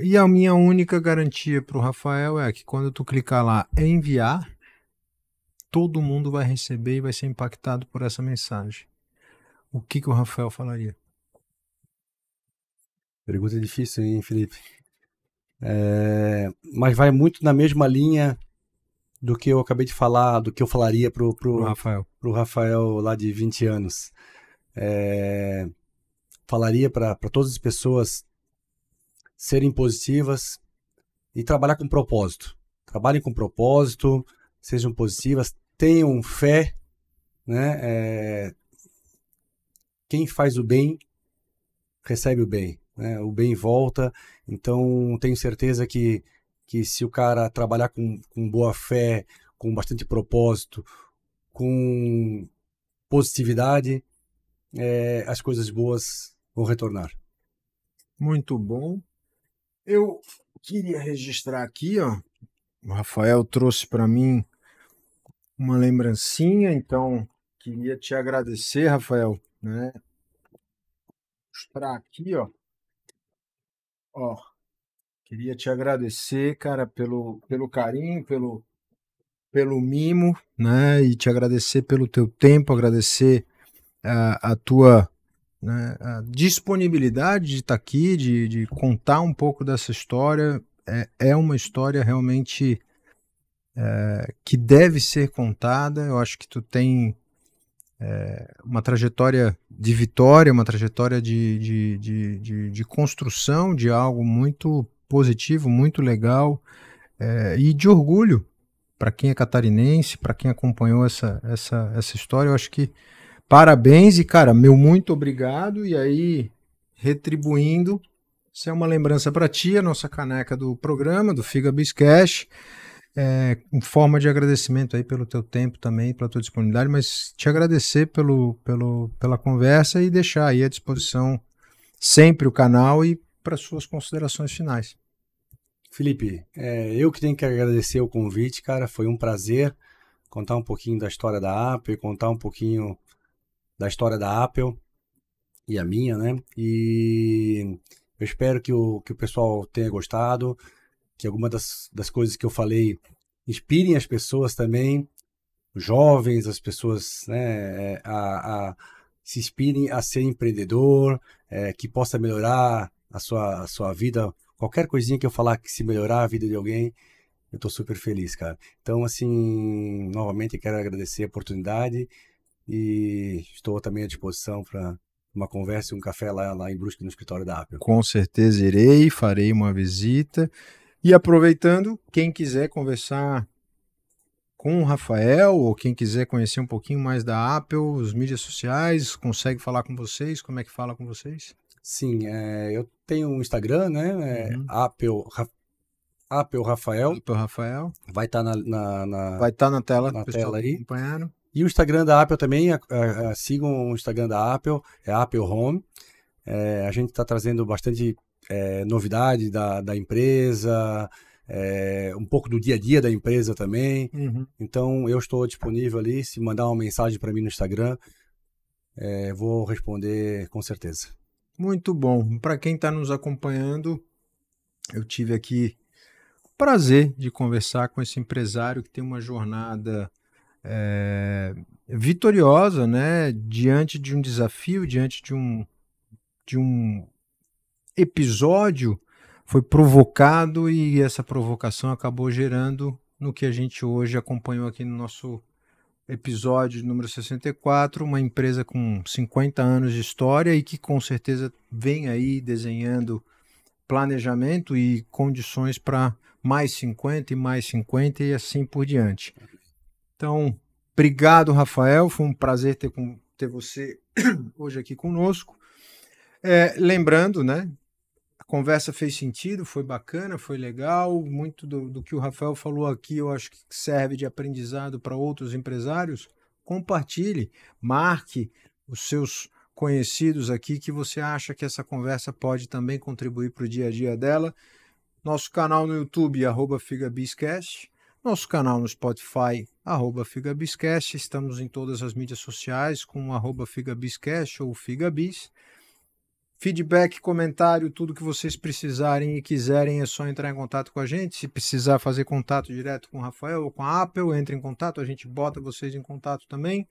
E a minha única garantia para o Rafael é que quando tu clicar lá em enviar, todo mundo vai receber e vai ser impactado por essa mensagem. O que o Rafael falaria? Pergunta difícil, hein, Felipe? Mas vai muito na mesma linha do que eu acabei de falar, do que eu falaria pro Rafael lá de 20 anos. Falaria para todas as pessoas serem positivas e trabalhar com propósito. Trabalhem com propósito, sejam positivas, tenham fé, né? Quem faz o bem, recebe o bem, né? O bem volta, então tenho certeza que se o cara trabalhar com boa fé, com bastante propósito, com positividade, as coisas boas vão retornar. Muito bom. Eu queria registrar aqui, ó, o Rafael trouxe para mim uma lembrancinha, então queria te agradecer, Rafael, né? Mostrar aqui, ó, queria te agradecer, cara, pelo carinho, pelo mimo, né? E te agradecer pelo teu tempo, agradecer a tua, né, a disponibilidade de estar aqui, de contar um pouco dessa história. É uma história realmente que deve ser contada. Eu acho que tu tem uma trajetória de vitória, uma trajetória de construção de algo muito positivo, muito legal, e de orgulho para quem é catarinense, para quem acompanhou essa história. Eu acho que parabéns e, cara, meu muito obrigado. E aí, retribuindo, isso é uma lembrança para ti, a nossa caneca do programa, do Figa Biscash, em forma de agradecimento aí pelo teu tempo também, pela tua disponibilidade, mas te agradecer pela conversa e deixar aí à disposição sempre o canal e para suas considerações finais. Felipe, eu que tenho que agradecer o convite, cara, foi um prazer contar um pouquinho da história da Apple, contar um pouquinho da história da Apple e a minha, né? E eu espero que o pessoal tenha gostado, que alguma das coisas que eu falei inspirem as pessoas também, os jovens, as pessoas, né, a se inspirem a ser empreendedor, que possa melhorar a sua vida. Qualquer coisinha que eu falar que se melhorar a vida de alguém, eu tô super feliz, cara. Então, assim, novamente quero agradecer a oportunidade e estou também à disposição para uma conversa e um café lá em Brusque, no escritório da Apple. Com certeza irei, farei uma visita. E aproveitando, quem quiser conversar com o Rafael ou quem quiser conhecer um pouquinho mais da Apple, os mídias sociais, consegue falar com vocês? Como é que fala com vocês? Sim, eu tenho um Instagram, né? Apple Rafael. Apple Rafael. Vai estar Vai estar na tela, na pessoal tela aí. Acompanhando. E o Instagram da Apple também, sigam o Instagram da Apple, é Apple Home. A gente está trazendo bastante novidade da empresa, um pouco do dia a dia da empresa também. Então, eu estou disponível ali. Se mandar uma mensagem para mim no Instagram, vou responder com certeza. Muito bom. Para quem está nos acompanhando, eu tive aqui o prazer de conversar com esse empresário que tem uma jornada vitoriosa, né? Diante de um desafio, diante de um episódio, foi provocado e essa provocação acabou gerando no que a gente hoje acompanhou aqui no nosso episódio número 64, uma empresa com 50 anos de história e que com certeza vem aí desenhando planejamento e condições para mais 50 e mais 50 e assim por diante. Então, obrigado, Rafael, foi um prazer ter você hoje aqui conosco. Lembrando, né, a conversa fez sentido, foi bacana, foi legal, muito do que o Rafael falou aqui eu acho que serve de aprendizado para outros empresários. Compartilhe, marque os seus conhecidos aqui que você acha que essa conversa pode também contribuir para o dia a dia dela. Nosso canal no YouTube, @FigaBiscast, nosso canal no Spotify, @FigaBiscast, estamos em todas as mídias sociais com @FigaBiscast ou FigaBis. Feedback, comentário, tudo que vocês precisarem e quiserem é só entrar em contato com a gente. Se precisar fazer contato direto com o Rafael ou com a Apple, entre em contato, a gente bota vocês em contato também,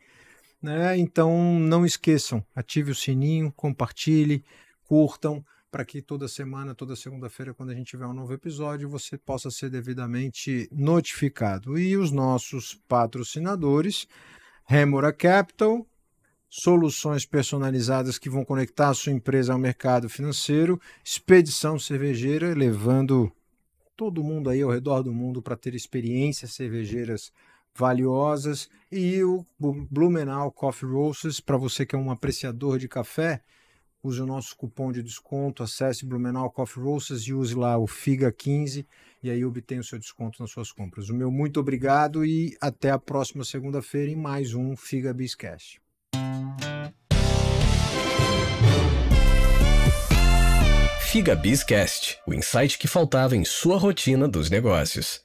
né? Então não esqueçam, ative o sininho, compartilhe, curtam, para que toda semana, toda segunda-feira, quando a gente tiver um novo episódio, você possa ser devidamente notificado. E os nossos patrocinadores, Remora Capital, soluções personalizadas que vão conectar a sua empresa ao mercado financeiro, Expedição Cervejeira, levando todo mundo aí ao redor do mundo para ter experiências cervejeiras valiosas, e o Blumenau Coffee Roasters, para você que é um apreciador de café, use o nosso cupom de desconto, acesse Blumenau Coffee Roasters e use lá o FIGA15 e aí obtenha o seu desconto nas suas compras. O meu muito obrigado e até a próxima segunda-feira em mais um Figa Bizcast. Figa Bizcast, o insight que faltava em sua rotina dos negócios.